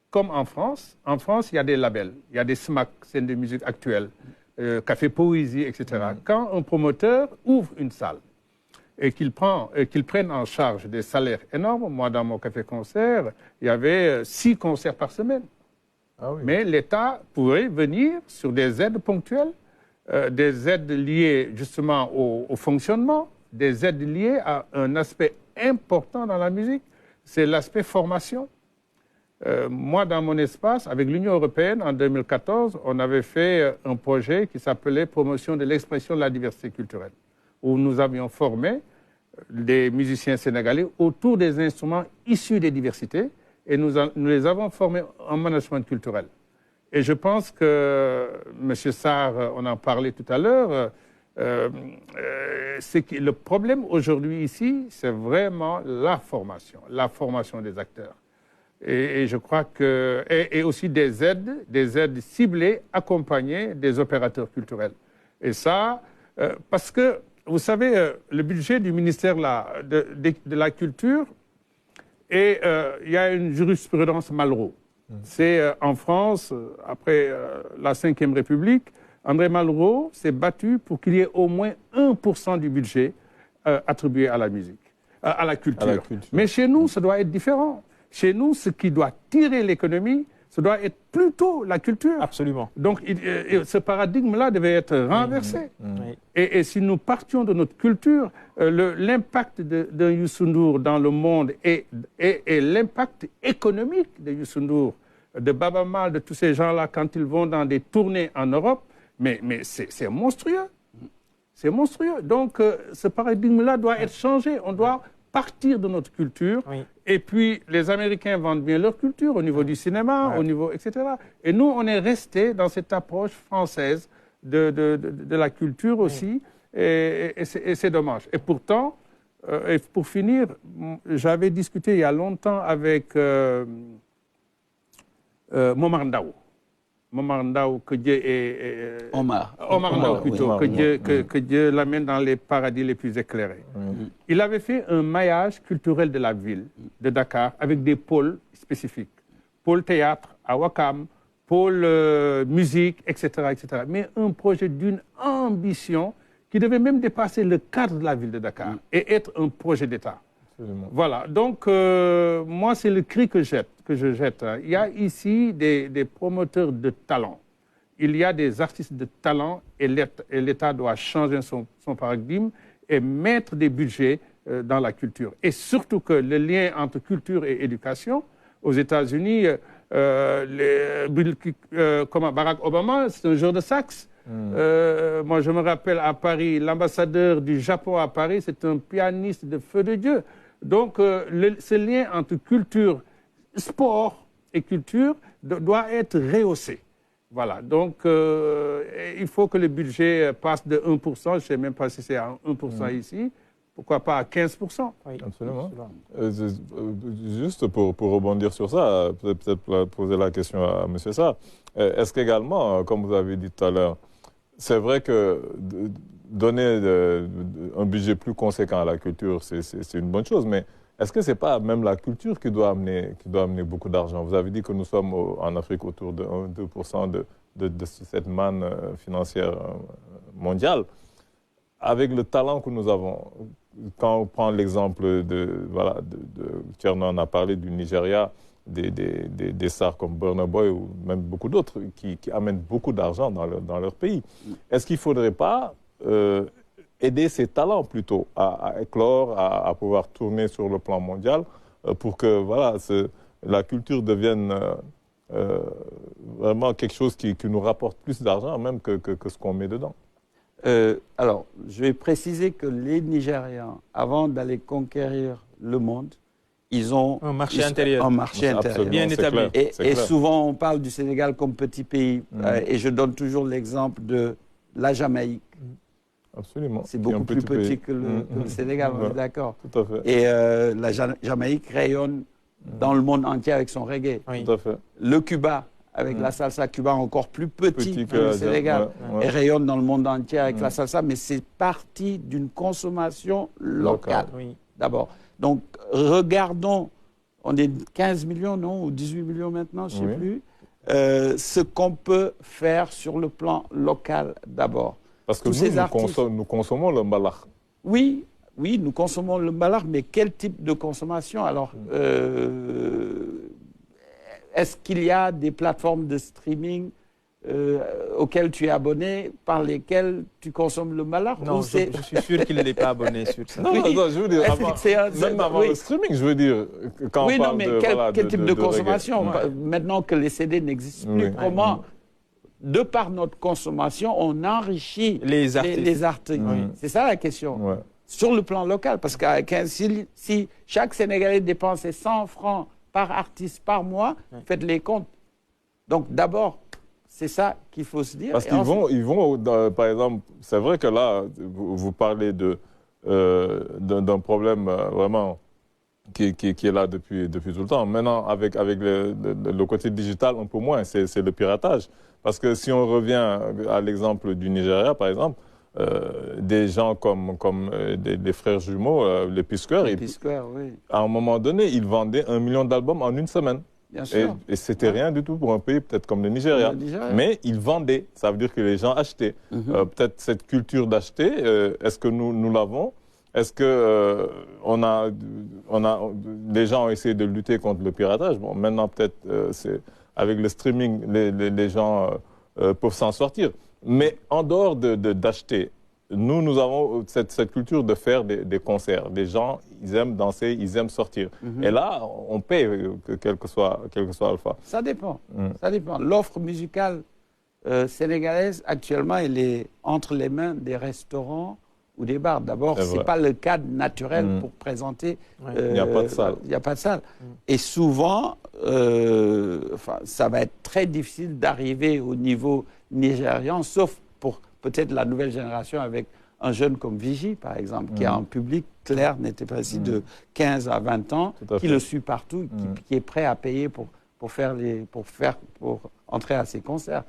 comme en France, il y a des labels, il y a des SMAC, scènes de musique actuelle, Café Poésie, etc. Quand un promoteur ouvre une salle et qu'il prenne en charge des salaires énormes, moi, dans mon café-concert, il y avait 6 concerts par semaine. Ah oui. Mais l'État pourrait venir sur des aides ponctuelles, des aides liées justement au fonctionnement, des aides liées à un aspect important dans la musique, c'est l'aspect formation. Moi, dans mon espace, avec l'Union européenne, en 2014, on avait fait un projet qui s'appelait Promotion de l'expression de la diversité culturelle, où nous avions formé des musiciens sénégalais autour des instruments issus des diversités, et nous les avons formés en management culturel. Et je pense que, M. Sarr, on en parlait tout à l'heure, c'est que le problème aujourd'hui ici, c'est vraiment la formation des acteurs. Et je crois que... Et aussi des aides ciblées, accompagnées des opérateurs culturels. Et ça, parce que, vous savez, le budget du ministère de la Culture, et il y a une jurisprudence Malraux. C'est en France, après la Ve République, André Malraux s'est battu pour qu'il y ait au moins 1% du budget attribué à la musique, à la culture. Mais chez nous, ça doit être différent. Chez nous, ce qui doit tirer l'économie, ça doit être plutôt la culture. Absolument. Donc, ce paradigme-là devait être renversé. Et si nous partions de notre culture, l'impact de Youssou N'Dour dans le monde et l'impact économique de Youssou N'Dour, de Baaba Maal, de tous ces gens-là, quand ils vont dans des tournées en Europe, mais c'est monstrueux. C'est monstrueux. Donc, ce paradigme-là doit être changé. On doit partir de notre culture. Oui. Et puis, les Américains vendent bien leur culture au niveau du cinéma, au niveau, etc. Et nous, on est restés dans cette approche française de la culture aussi. Et c'est dommage. Et pourtant, et pour finir, j'avais discuté il y a longtemps avec Momar Ndao. Momar Ndao, que Dieu est... Omar Ndao plutôt, Omar, que Dieu l'amène dans les paradis les plus éclairés. Il avait fait un maillage culturel de la ville de Dakar avec des pôles spécifiques. Pôle théâtre à Ouakam, pôle musique, etc., etc. Mais un projet d'une ambition qui devait même dépasser le cadre de la ville de Dakar et être un projet d'État. Absolument. Voilà, donc moi c'est le cri que je jette. Il y a ici des promoteurs de talent. Il y a des artistes de talent et l'État doit changer son paradigme et mettre des budgets dans la culture. Et surtout que le lien entre culture et éducation, aux États-Unis, Barack Obama, c'est un joueur de sax. Moi, je me rappelle à Paris, l'ambassadeur du Japon à Paris, c'est un pianiste de feu de Dieu. Donc, ce lien entre culture, sport et culture doit être rehaussé. Voilà, donc il faut que le budget passe de 1%, je ne sais même pas si c'est à 1% ici, pourquoi pas à 15%. Oui. Absolument. Juste pour rebondir sur ça, peut-être poser la question à M. Sarr, est-ce qu'également, comme vous avez dit tout à l'heure, c'est vrai que donner un budget plus conséquent à la culture, c'est une bonne chose, mais est-ce que ce n'est pas même la culture qui doit amener beaucoup d'argent? Vous avez dit que nous sommes en Afrique autour de 1-2% de cette manne financière mondiale. Avec le talent que nous avons, quand on prend l'exemple Thierno en a parlé du Nigeria, des stars comme Burna Boy ou même beaucoup d'autres qui amènent beaucoup d'argent dans leur pays. Est-ce qu'il ne faudrait pas aider ces talents plutôt à éclore, à pouvoir tourner sur le plan mondial pour que la culture devienne vraiment quelque chose qui nous rapporte plus d'argent même que ce qu'on met dedans? Alors, je vais préciser que les Nigérians, avant d'aller conquérir le monde, ils ont un marché intérieur. Bien établi. Et souvent, on parle du Sénégal comme petit pays. Et je donne toujours l'exemple de la Jamaïque. Absolument. C'est beaucoup plus petit que le Sénégal, on est d'accord. Tout à fait. Et la Jamaïque rayonne dans le monde entier avec son reggae. Oui. Tout à fait. Le Cuba, avec la salsa cuba encore plus petit que le Sénégal, et rayonne dans le monde entier avec la salsa, mais c'est parti d'une consommation locale, d'abord. Donc, regardons, on est 15 millions, non, ou 18 millions maintenant, je ne sais plus, ce qu'on peut faire sur le plan local d'abord. Parce que nous consommons le mbalax. Oui, nous consommons le mbalax, mais quel type de consommation? Alors, est-ce qu'il y a des plateformes de streaming auxquelles tu es abonné, par lesquelles tu consommes le mbalax? Non, je suis sûr qu'il n'est pas abonné sur ça. Non, je veux dire, même avant le streaming, je veux dire, quand on parle quel type de consommation? Maintenant que les CD n'existent plus, comment, de par notre consommation, on enrichit les artistes? C'est ça la question. Sur le plan local, parce que si chaque Sénégalais dépensait 100 francs par artiste par mois, faites les comptes. Donc d'abord, c'est ça qu'il faut se dire. Parce qu'ils vont, par exemple, c'est vrai que là, vous parlez d'un problème vraiment qui est là depuis tout le temps. Maintenant, avec le côté digital, un peu moins, c'est le piratage. Parce que si on revient à l'exemple du Nigeria, par exemple, des gens comme des frères jumeaux, les P-Square, à un moment donné, ils vendaient 1 million d'albums en une semaine. Bien sûr. Et c'était rien du tout pour un pays peut-être comme le Nigeria. Mais ils vendaient, ça veut dire que les gens achetaient. Peut-être cette culture d'acheter, est-ce que nous l'avons? Est-ce que les gens ont essayé de lutter contre le piratage? Bon, maintenant peut-être avec le streaming, les gens peuvent s'en sortir. Mais en dehors d'acheter, nous avons cette culture de faire des concerts. Les gens, ils aiment danser, ils aiment sortir. Et là, on paie, quel que soit Alpha. Ça dépend. Ça dépend. L'offre musicale sénégalaise, actuellement, elle est entre les mains des restaurants ou des bars. D'abord, ce n'est pas le cadre naturel pour présenter. Il n'y a pas de salle. Il n'y a pas de salle. Et souvent, ça va être très difficile d'arriver au niveau nigérian, sauf pour peut-être la nouvelle génération avec un jeune comme Vigie, par exemple, qui a un public clair, n'était précis, de 15 à 20 ans, qui le suit partout, qui est prêt à payer pour entrer à ses concerts.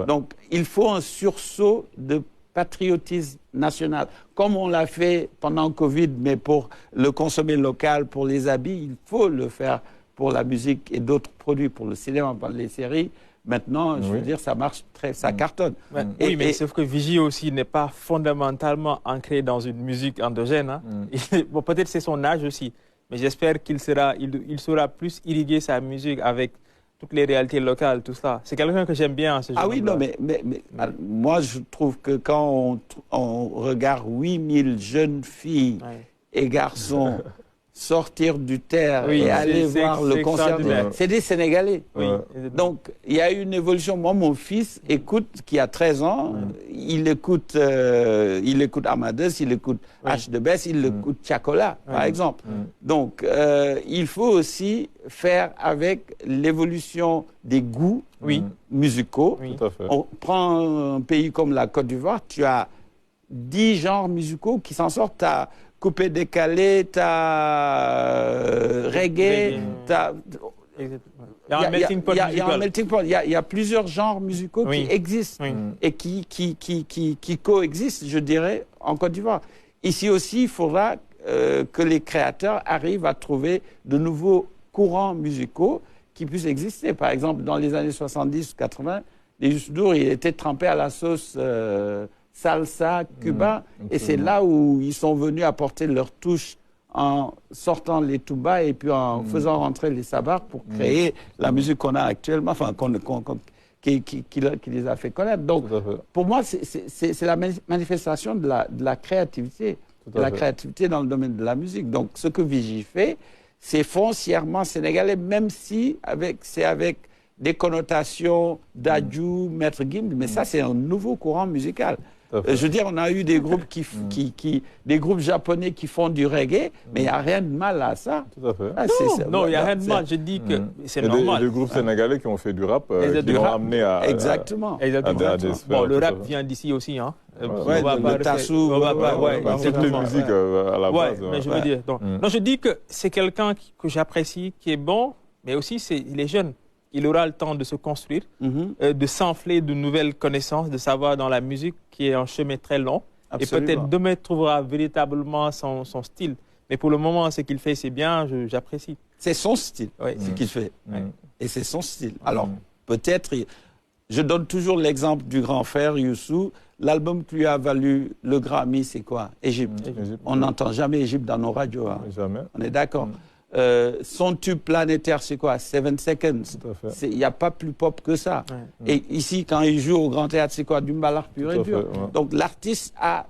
Donc, il faut un sursaut de patriotisme national. Comme on l'a fait pendant le Covid, mais pour le consommer local, pour les habits, il faut le faire pour la musique et d'autres produits, pour le cinéma, pour les séries. Maintenant, je veux dire, ça marche ça cartonne. Oui, mais sauf que Vigie aussi n'est pas fondamentalement ancré dans une musique endogène. Hein. Bon, peut-être c'est son âge aussi, mais j'espère qu'il saura plus irriguer sa musique avec toutes les réalités locales, tout ça. C'est quelqu'un que j'aime bien, ce genre. Ah oui, non, mais moi, je trouve que quand on regarde 8000 jeunes filles et garçons sortir du terre et aller voir le concert, c'est des Sénégalais. Oui. Donc, il y a eu une évolution. Moi, mon fils écoute, qui a 13 ans, il écoute Amadeus, il écoute H. de Bess, il écoute Chacola, par exemple. Donc, il faut aussi faire avec l'évolution des goûts musicaux. Tout à fait. On prend un pays comme la Côte d'Ivoire, tu as 10 genres musicaux qui s'en sortent. Coupé décalé, t'as reggae, t'as... Il y a un melting pot musical. Il y a un melting pot. Il y a plusieurs genres musicaux qui existent et qui coexistent, je dirais, en Côte d'Ivoire. Ici aussi, il faudra que les créateurs arrivent à trouver de nouveaux courants musicaux qui puissent exister. Par exemple, dans les années 70-80, les Youssou N'Dour, il était trempé à la sauce... salsa, cubain, et c'est là où ils sont venus apporter leur touche en sortant les tubas et puis en faisant rentrer les sabars pour créer la musique qu'on a actuellement, enfin, qui les a fait connaître. Donc, pour moi, c'est la manifestation de la créativité, la créativité dans le domaine de la musique. Donc, ce que Vigie fait, c'est foncièrement sénégalais, même si c'est avec des connotations d'Adjou, Maître Gims, mais ça, c'est un nouveau courant musical. Je veux dire, on a eu des groupes des groupes japonais qui font du reggae, mais il n'y a rien de mal à ça. Tout à fait. Non, il n'y a rien de mal. Je dis que c'est normal. Des groupes sénégalais qui ont fait du rap, qui l'ont amené à des sphères. Bon, le rap vient d'ici aussi, hein. Le tassou, toutes les musiques à la base. Mais je veux dire, non, je dis que c'est quelqu'un que j'apprécie, qui est bon, mais aussi il est jeune. Il aura le temps de se construire, de s'enfler de nouvelles connaissances, de savoir dans la musique qui est un chemin très long. Absolument. Et peut-être demain trouvera véritablement son style. Mais pour le moment, ce qu'il fait, c'est bien, j'apprécie. C'est son style, ce qu'il fait. Et c'est son style. Alors, peut-être, je donne toujours l'exemple du grand frère Youssou. L'album qui lui a valu le Grammy, c'est quoi? Égypte. On n'entend jamais Égypte dans nos radios. Hein. Jamais. On est d'accord. Son tube planétaire, c'est quoi? 7 Seconds. Il n'y a pas plus pop que ça. Et ici, quand il joue au Grand Théâtre, c'est quoi? Du mbalar pur et dur. Donc l'artiste a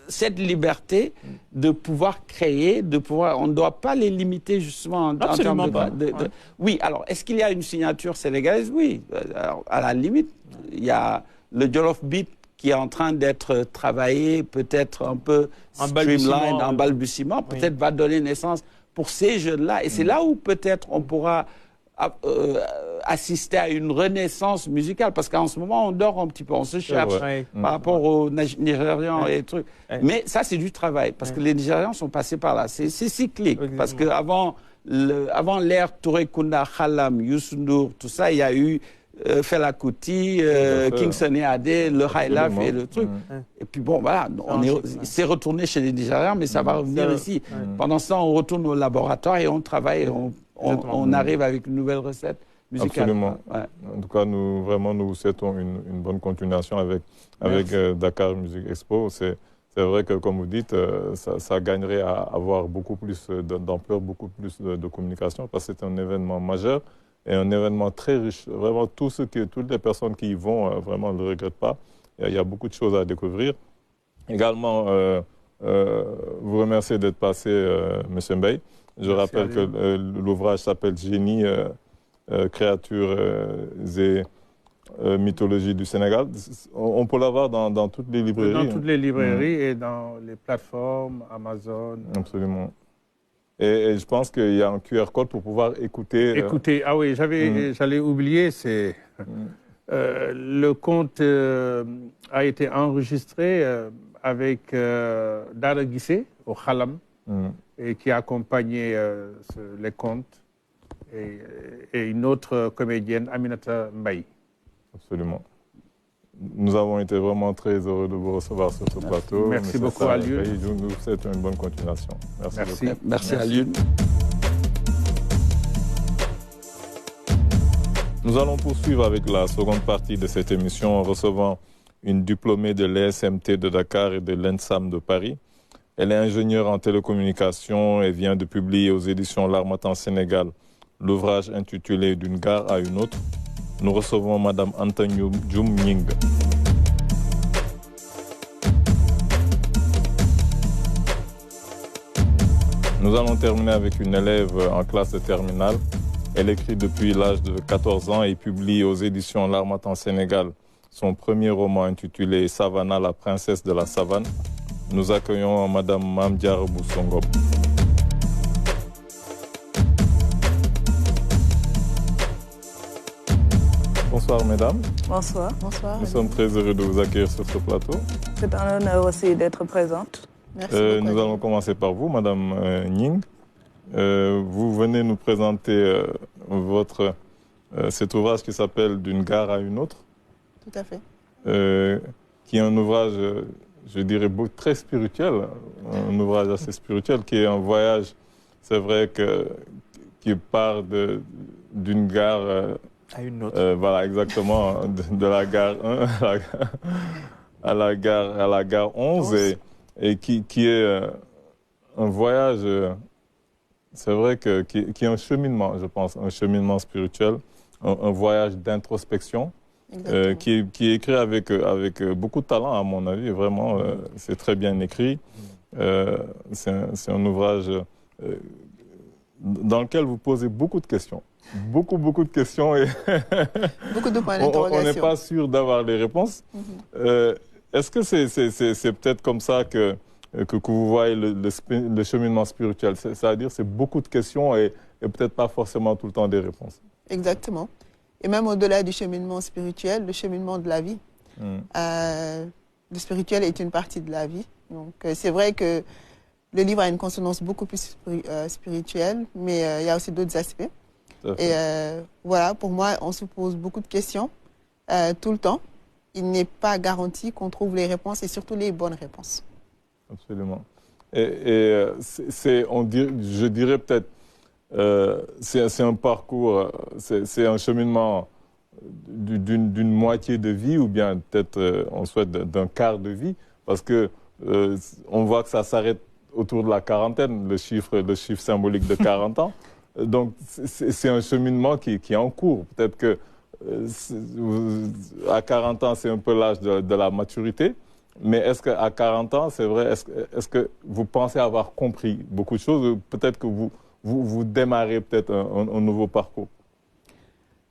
cette liberté de pouvoir créer, on ne doit pas les limiter justement en termes de... Oui, alors, est-ce qu'il y a une signature sénégalaise? Oui. Alors, à la limite, il y a le Jollof Beat qui est en train d'être travaillé, peut-être un peu streamline, en balbutiement, peut-être va donner naissance pour ces jeunes-là. Et c'est là où peut-être on pourra assister à une renaissance musicale. Parce qu'en ce moment, on dort un petit peu, on se cherche par rapport aux Nigérians et trucs. Mais ça, c'est du travail. Parce que les Nigérians sont passés par là. C'est cyclique. Parce qu'avant l'ère Touré Kunda, Khalam, Youssou N'Dour, tout ça, il y a eu Fela Kuti, King Sunny Adé, le High Life et le truc. Et puis bon, voilà, c'est retourné chez les Nigérians, mais ça va revenir ici. Pendant ce temps, on retourne au laboratoire et on travaille, on arrive avec une nouvelle recette musicale. Absolument. En tout cas, nous souhaitons une bonne continuation avec Dakar Music Expo. C'est vrai que, comme vous dites, ça gagnerait à avoir beaucoup plus d'ampleur, beaucoup plus de communication, parce que c'est un événement majeur. Et un événement très riche. Vraiment, toutes les personnes qui y vont, vraiment, ne le regrettent pas. Il y a beaucoup de choses à découvrir. Également, vous remercier d'être passé, M. Mbaye. Je rappelle que l'ouvrage s'appelle Génie, créatures et mythologie du Sénégal. On peut l'avoir dans toutes les librairies. Dans toutes les librairies et dans les plateformes, Amazon. Absolument. Et je pense qu'il y a un QR code pour pouvoir écouter. Écoutez, ah oui, j'allais oublier, c'est le conte a été enregistré avec Dara Guissé au Khalam et qui a accompagné les contes et une autre comédienne, Aminata Mbaye. Absolument. Nous avons été vraiment très heureux de vous recevoir sur ce plateau. Merci beaucoup à Lune. Nous vous souhaitons une bonne continuation. Merci. Merci à Lune. Nous allons poursuivre avec la seconde partie de cette émission en recevant une diplômée de l'ESMT de Dakar et de l'ENSAM de Paris. Elle est ingénieure en télécommunications et vient de publier aux éditions L'Harmattan Sénégal l'ouvrage intitulé D'une gare à une autre. Nous recevons Madame Antanio Djoum Nying. Nous allons terminer avec une élève en classe de terminale. Elle écrit depuis l'âge de 14 ans et publie aux éditions L'Harmattan Sénégal son premier roman intitulé Savannah, la princesse de la savane. Nous accueillons Madame Mamdiara Boussongop. Bonsoir mesdames. Bonsoir. Bonsoir. Nous sommes très heureux de vous accueillir sur ce plateau. C'est un honneur aussi d'être présente. Merci beaucoup. Nous allons commencer par vous, Madame Nying. Vous venez nous présenter cet ouvrage qui s'appelle D'une gare à une autre. Tout à fait. Qui est un ouvrage, je dirais, très spirituel, un ouvrage assez spirituel, qui est un voyage, c'est vrai, qui part d'une gare à une autre. Voilà, exactement, de la gare 1 à la gare 11, et qui est un voyage, c'est vrai, qui est un cheminement, je pense, un cheminement spirituel, un voyage d'introspection, qui est écrit avec beaucoup de talent, à mon avis, vraiment, c'est très bien écrit. C'est un ouvrage dans lequel vous posez beaucoup de questions. Beaucoup de questions et beaucoup de points d'interrogation. On n'est pas sûr d'avoir les réponses. Est-ce que c'est peut-être comme ça que vous voyez le cheminement spirituel? C'est-à-dire c'est beaucoup de questions et peut-être pas forcément tout le temps des réponses. Exactement. Et même au-delà du cheminement spirituel, le cheminement de la vie. Le spirituel est une partie de la vie. Donc c'est vrai que le livre a une consonance beaucoup plus spirituelle, mais il y a aussi d'autres aspects. Et voilà, pour moi, on se pose beaucoup de questions tout le temps. Il n'est pas garanti qu'on trouve les réponses et surtout les bonnes réponses. Absolument. Et je dirais peut-être, c'est un parcours, c'est un cheminement d'une moitié de vie ou bien peut-être, on souhaite, d'un quart de vie, parce que on voit que ça s'arrête autour de la quarantaine, le chiffre symbolique de 40 ans. Donc, c'est un cheminement qui est en cours. Peut-être que à 40 ans, c'est un peu l'âge de la maturité. Mais est-ce qu'à 40 ans, c'est vrai, est-ce que vous pensez avoir compris beaucoup de choses? Peut-être que vous démarrez peut-être un nouveau parcours.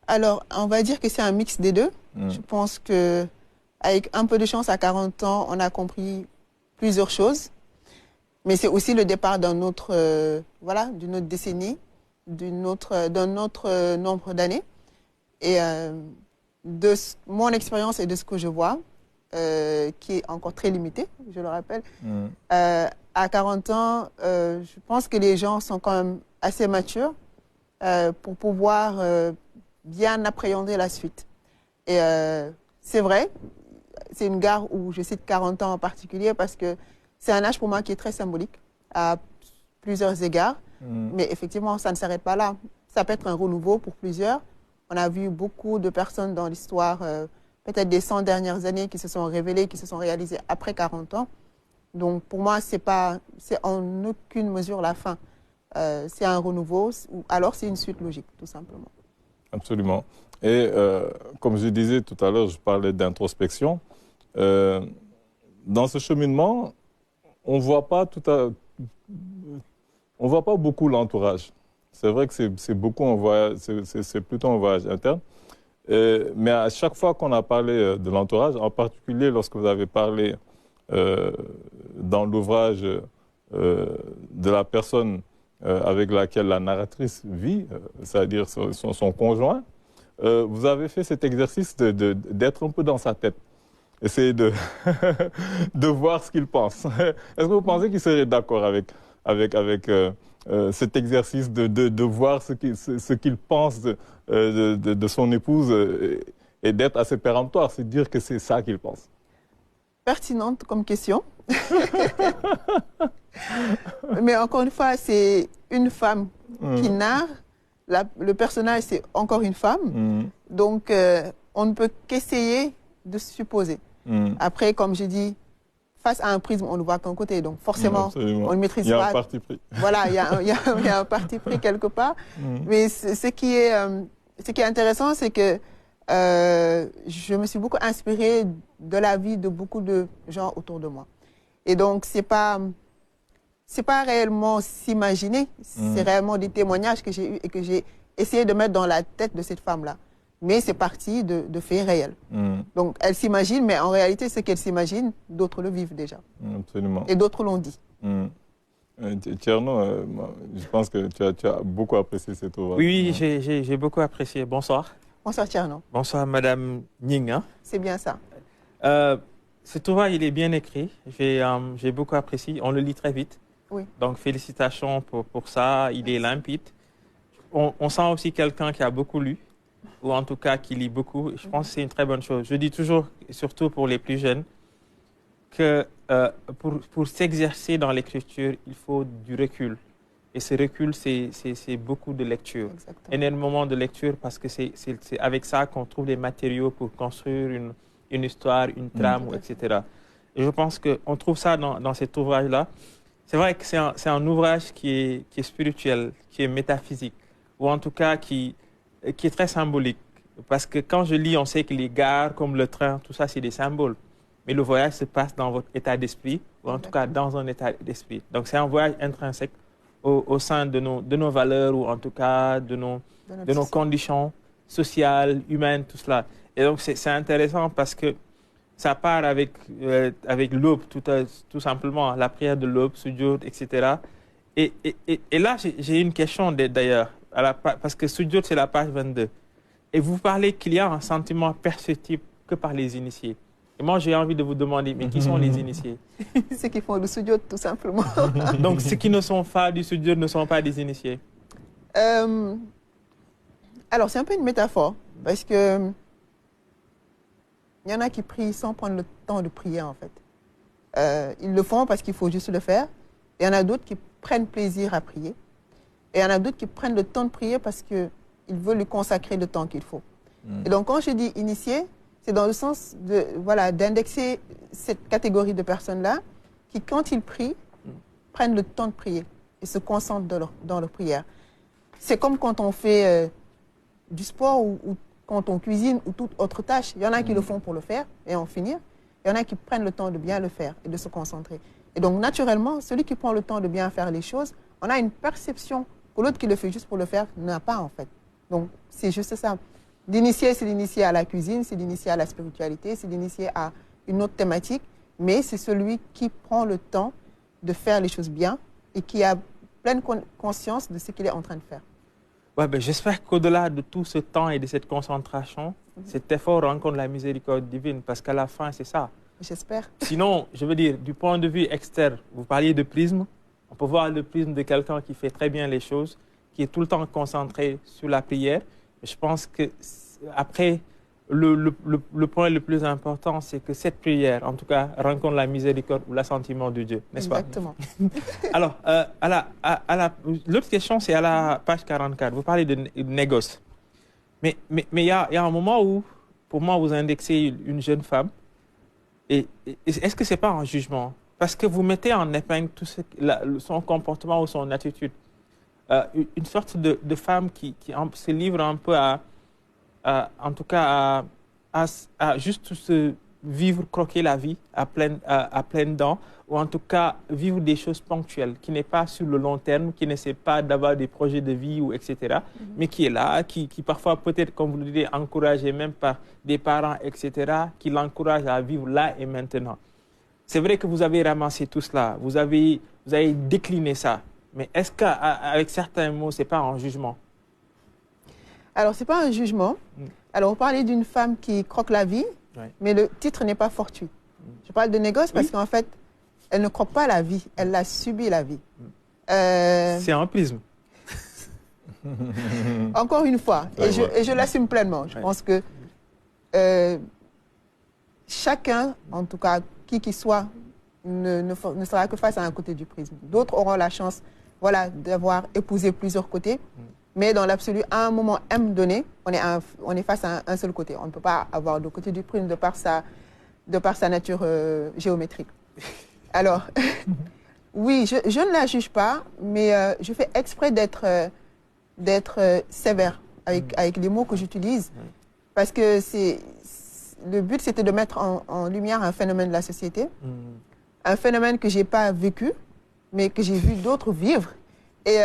Alors, on va dire que c'est un mix des deux. Je pense qu'avec un peu de chance, à 40 ans, on a compris plusieurs choses. Mais c'est aussi le départ d'une autre décennie, d'un autre nombre d'années. Et de mon expérience et de ce que je vois, qui est encore très limité, je le rappelle, à 40 ans, je pense que les gens sont quand même assez matures pour pouvoir bien appréhender la suite. Et c'est vrai, c'est une gare où je cite 40 ans en particulier parce que c'est un âge pour moi qui est très symbolique à plusieurs égards. Mais effectivement, ça ne s'arrête pas là. Ça peut être un renouveau pour plusieurs. On a vu beaucoup de personnes dans l'histoire, peut-être des 100 dernières années, qui se sont révélées, qui se sont réalisées après 40 ans. Donc pour moi, c'est en aucune mesure la fin. C'est un renouveau, ou alors c'est une suite logique, tout simplement. Absolument. Et comme je disais tout à l'heure, je parlais d'introspection. Dans ce cheminement, on ne voit pas beaucoup l'entourage. C'est vrai que c'est plutôt un voyage interne. Mais à chaque fois qu'on a parlé de l'entourage, en particulier lorsque vous avez parlé dans l'ouvrage de la personne avec laquelle la narratrice vit, c'est-à-dire son conjoint, vous avez fait cet exercice d'être un peu dans sa tête. Essayer de voir ce qu'il pense. Est-ce que vous pensez qu'il serait d'accord avec cet exercice de voir ce qu'il pense de son épouse et d'être assez péremptoire, c'est dire que c'est ça qu'il pense? Pertinente comme question. Mais encore une fois, c'est une femme qui narre. Le personnage, c'est encore une femme. Donc, on ne peut qu'essayer de supposer. Après, comme je dis, face à un prisme, on ne voit qu'un côté. Donc, forcément, on ne maîtrise pas. Il y a un parti pris. Voilà, il y a un parti pris quelque part. Mais ce qui est intéressant, c'est que je me suis beaucoup inspirée de la vie de beaucoup de gens autour de moi. Et donc, c'est pas réellement s'imaginer, c'est réellement des témoignages que j'ai eus et que j'ai essayé de mettre dans la tête de cette femme-là. Mais c'est parti de faits réels. Donc, elle s'imagine, mais en réalité, ce qu'elle s'imagine, d'autres le vivent déjà. Absolument. Et d'autres l'ont dit. Tierno, je pense que tu as beaucoup apprécié cet ouvrage. Oui, j'ai beaucoup apprécié. Bonsoir. Bonsoir Tierno. Bonsoir Madame Ning. Hein. C'est bien ça. Cet ouvrage, il est bien écrit. J'ai beaucoup apprécié. On le lit très vite. Oui. Donc, félicitations pour ça. Il est limpide. On sent aussi quelqu'un qui a beaucoup lu, ou en tout cas qui lit beaucoup. Je pense que c'est une très bonne chose. Je dis toujours, surtout pour les plus jeunes, que pour s'exercer dans l'écriture, il faut du recul. Et ce recul, c'est beaucoup de lecture. Exactement. Énormément de lecture parce que c'est avec ça qu'on trouve les matériaux pour construire une histoire, une trame, etc. Et je pense qu'on trouve ça dans cet ouvrage-là. C'est vrai que c'est un ouvrage qui est spirituel, qui est métaphysique, ou en tout cas qui est très symbolique. Parce que quand je lis, on sait que les gares, comme le train, tout ça, c'est des symboles. Mais le voyage se passe dans votre état d'esprit, ou en tout cas dans un état d'esprit. Donc c'est un voyage intrinsèque au sein de nos valeurs, ou en tout cas de nos conditions sociales, humaines, tout cela. Et donc c'est intéressant parce que ça part avec l'aube, tout simplement, la prière de l'aube, Sujud, etc. Et là, j'ai une question d'ailleurs, parce que Sujud, c'est la page 22. Et vous parlez qu'il y a un sentiment perceptible que par les initiés. Et moi, j'ai envie de vous demander, mais qui sont les initiés? Ceux qui font le Sujud, tout simplement. Donc, ceux qui ne sont pas du Sujud ne sont pas des initiés? Alors, c'est un peu une métaphore, parce que il y en a qui prient sans prendre le temps de prier, en fait. Ils le font parce qu'il faut juste le faire. Il y en a d'autres qui prennent plaisir à prier. Et il y en a d'autres qui prennent le temps de prier parce qu'ils veulent lui consacrer le temps qu'il faut. Et donc, quand je dis initié, c'est dans le sens d'indexer cette catégorie de personnes-là qui, quand ils prient, prennent le temps de prier et se concentrent dans leur prière. C'est comme quand on fait du sport ou quand on cuisine ou toute autre tâche. Il y en a qui le font pour le faire et en finir. Il y en a qui prennent le temps de bien le faire et de se concentrer. Et donc, naturellement, celui qui prend le temps de bien faire les choses, on a une perception que l'autre qui le fait juste pour le faire n'a pas, en fait. Donc, c'est juste ça. D'initier, c'est d'initier à la cuisine, c'est d'initier à la spiritualité, c'est d'initier à une autre thématique, mais c'est celui qui prend le temps de faire les choses bien et qui a pleine conscience de ce qu'il est en train de faire. Ouais, ben, j'espère qu'au-delà de tout ce temps et de cette concentration, cet effort rencontre la miséricorde divine, parce qu'à la fin, c'est ça. J'espère. Sinon, je veux dire, du point de vue externe, vous parliez de prisme, on peut voir le prisme de quelqu'un qui fait très bien les choses, qui est tout le temps concentré sur la prière. Je pense que après, le point le plus important, c'est que cette prière, en tout cas, rencontre la miséricorde ou l'assentiment de Dieu, n'est-ce pas? Exactement. Alors, l'autre question, c'est à la page 44. Vous parlez de négoce. Mais il y a un moment où, pour moi, vous indexez une jeune femme. Et est-ce que ce n'est pas un jugement? Parce que vous mettez en épingle tout son comportement ou son attitude. Une sorte de femme qui se livre un peu en tout cas, à juste vivre, croquer la vie à pleines dents, ou en tout cas vivre des choses ponctuelles, qui n'est pas sur le long terme, qui n'essaie pas d'avoir des projets de vie, ou etc., mais qui est là, qui parfois peut-être, comme vous le dites, encouragé même par des parents, etc., qui l'encouragent à vivre là et maintenant. C'est vrai que vous avez ramassé tout cela, vous avez décliné ça, mais est-ce qu'avec certains mots, ce n'est pas un jugement? Alors, ce n'est pas un jugement. Alors, vous parlez d'une femme qui croque la vie, mais le titre n'est pas fortuit. Je parle de négoce parce qu'en fait, elle ne croque pas la vie, elle a subi la vie. C'est un prisme. Encore une fois, et je l'assume pleinement. Je pense que chacun, en tout cas, qui qu'il soit, ne sera que face à un côté du prisme. D'autres auront la chance, voilà, d'avoir épousé plusieurs côtés. Mais dans l'absolu, à un moment M donné, on est face à un seul côté. On ne peut pas avoir le côté du prisme de par sa nature géométrique. Alors, oui, je ne la juge pas, mais je fais exprès d'être sévère avec les mots que j'utilise, parce que le but, c'était de mettre en lumière un phénomène de la société, un phénomène que je n'ai pas vécu, mais que j'ai vu d'autres vivre. Et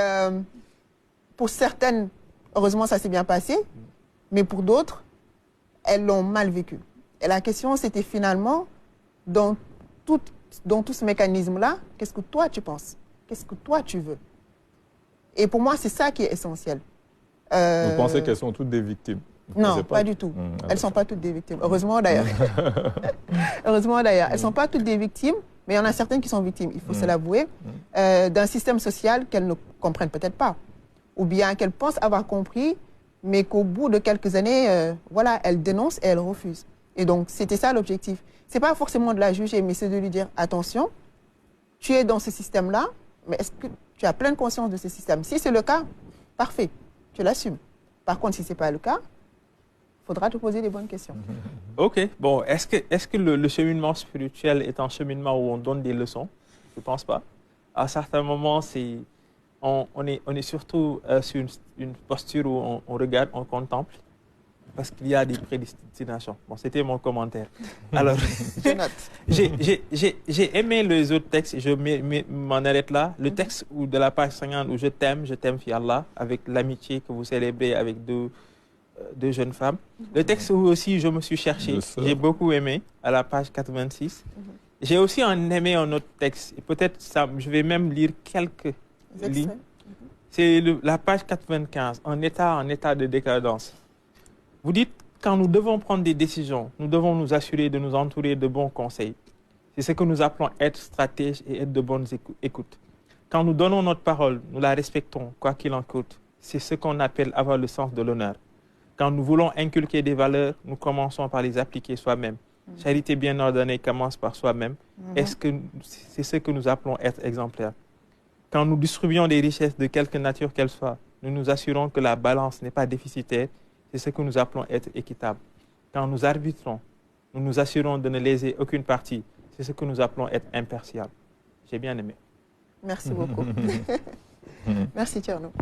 pour certaines, heureusement, ça s'est bien passé, mais pour d'autres, elles l'ont mal vécu. Et la question, c'était finalement, dans tout ce mécanisme-là, qu'est-ce que toi tu penses? Qu'est-ce que toi tu veux? Et pour moi, c'est ça qui est essentiel. Vous pensez qu'elles sont toutes des victimes? Non, pas du tout. Elles ne sont pas toutes des victimes. Heureusement d'ailleurs. Heureusement d'ailleurs. Elles ne sont pas toutes des victimes, mais il y en a certaines qui sont victimes, il faut se l'avouer, d'un système social qu'elles ne comprennent peut-être pas. Ou bien qu'elles pensent avoir compris, mais qu'au bout de quelques années, voilà, elles dénoncent et elles refusent. Et donc, c'était ça l'objectif. Ce n'est pas forcément de la juger, mais c'est de lui dire, attention, tu es dans ce système-là, mais est-ce que tu as pleine conscience de ce système? Si c'est le cas, parfait, tu l'assumes. Par contre, si ce n'est pas le cas, il faudra te poser les bonnes questions. Ok, bon, est-ce que le cheminement spirituel est un cheminement où on donne des leçons? Je ne pense pas. À certains moments, on est surtout sur une posture où on regarde, on contemple, parce qu'il y a des prédestinations. Bon, c'était mon commentaire. Alors, j'ai aimé les autres textes, je m'en arrête là. Le texte de la page 50 où je t'aime, fi Allah, avec l'amitié que vous célébrez avec deux jeunes femmes. Le texte où aussi je me suis cherché, j'ai beaucoup aimé, à la page 86. J'ai aussi aimé un autre texte, et peut-être je vais même lire quelques lignes. C'est la page 95, en état de décadence. Vous dites, quand nous devons prendre des décisions, nous devons nous assurer de nous entourer de bons conseils. C'est ce que nous appelons être stratège et être de bonnes écoutes. Quand nous donnons notre parole, nous la respectons, quoi qu'il en coûte. C'est ce qu'on appelle avoir le sens de l'honneur. Quand nous voulons inculquer des valeurs, nous commençons par les appliquer soi-même. Charité bien ordonnée commence par soi-même. Est-ce que c'est ce que nous appelons être exemplaire? Quand nous distribuons des richesses de quelque nature qu'elles soient, nous nous assurons que la balance n'est pas déficitaire. C'est ce que nous appelons être équitable. Quand nous arbitrons, nous nous assurons de ne léser aucune partie. C'est ce que nous appelons être impartial. J'ai bien aimé. Merci beaucoup. Merci Thierno.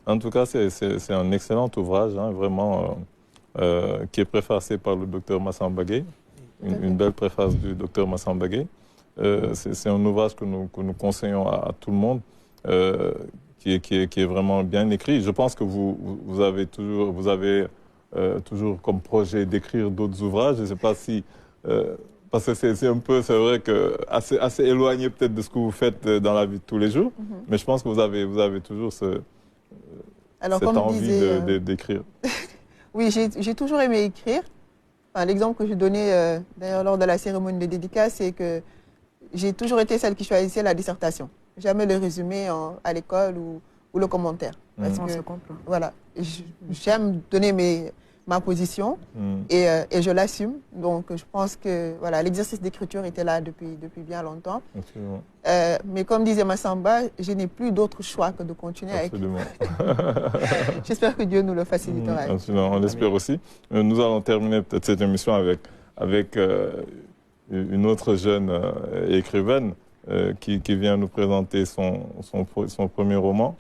En tout cas, c'est un excellent ouvrage, hein, vraiment, qui est préfacé par le docteur Massamba Gueye, une belle préface du docteur Massamba Gueye. C'est un ouvrage que nous conseillons à tout le monde, qui est vraiment bien écrit. Je pense que vous avez toujours comme projet d'écrire d'autres ouvrages. Je ne sais pas si... parce que c'est vrai que assez éloigné peut-être de ce que vous faites dans la vie de tous les jours, mais je pense que vous avez toujours cette envie d'écrire. Oui, j'ai toujours aimé écrire. Enfin, l'exemple que je donnais d'ailleurs lors de la cérémonie de dédicace, c'est que j'ai toujours été celle qui choisissait la dissertation. Jamais le résumé à l'école ou le commentaire. Parce que, voilà, j'aime donner ma position et je l'assume. Donc, je pense que voilà, l'exercice d'écriture était là depuis bien longtemps. Mais comme disait Massamba, je n'ai plus d'autre choix que de continuer à écrire. J'espère que Dieu nous le facilitera. Absolument, on l'espère aussi. Nous allons terminer peut-être cette émission avec une autre jeune écrivaine qui vient nous présenter son premier roman,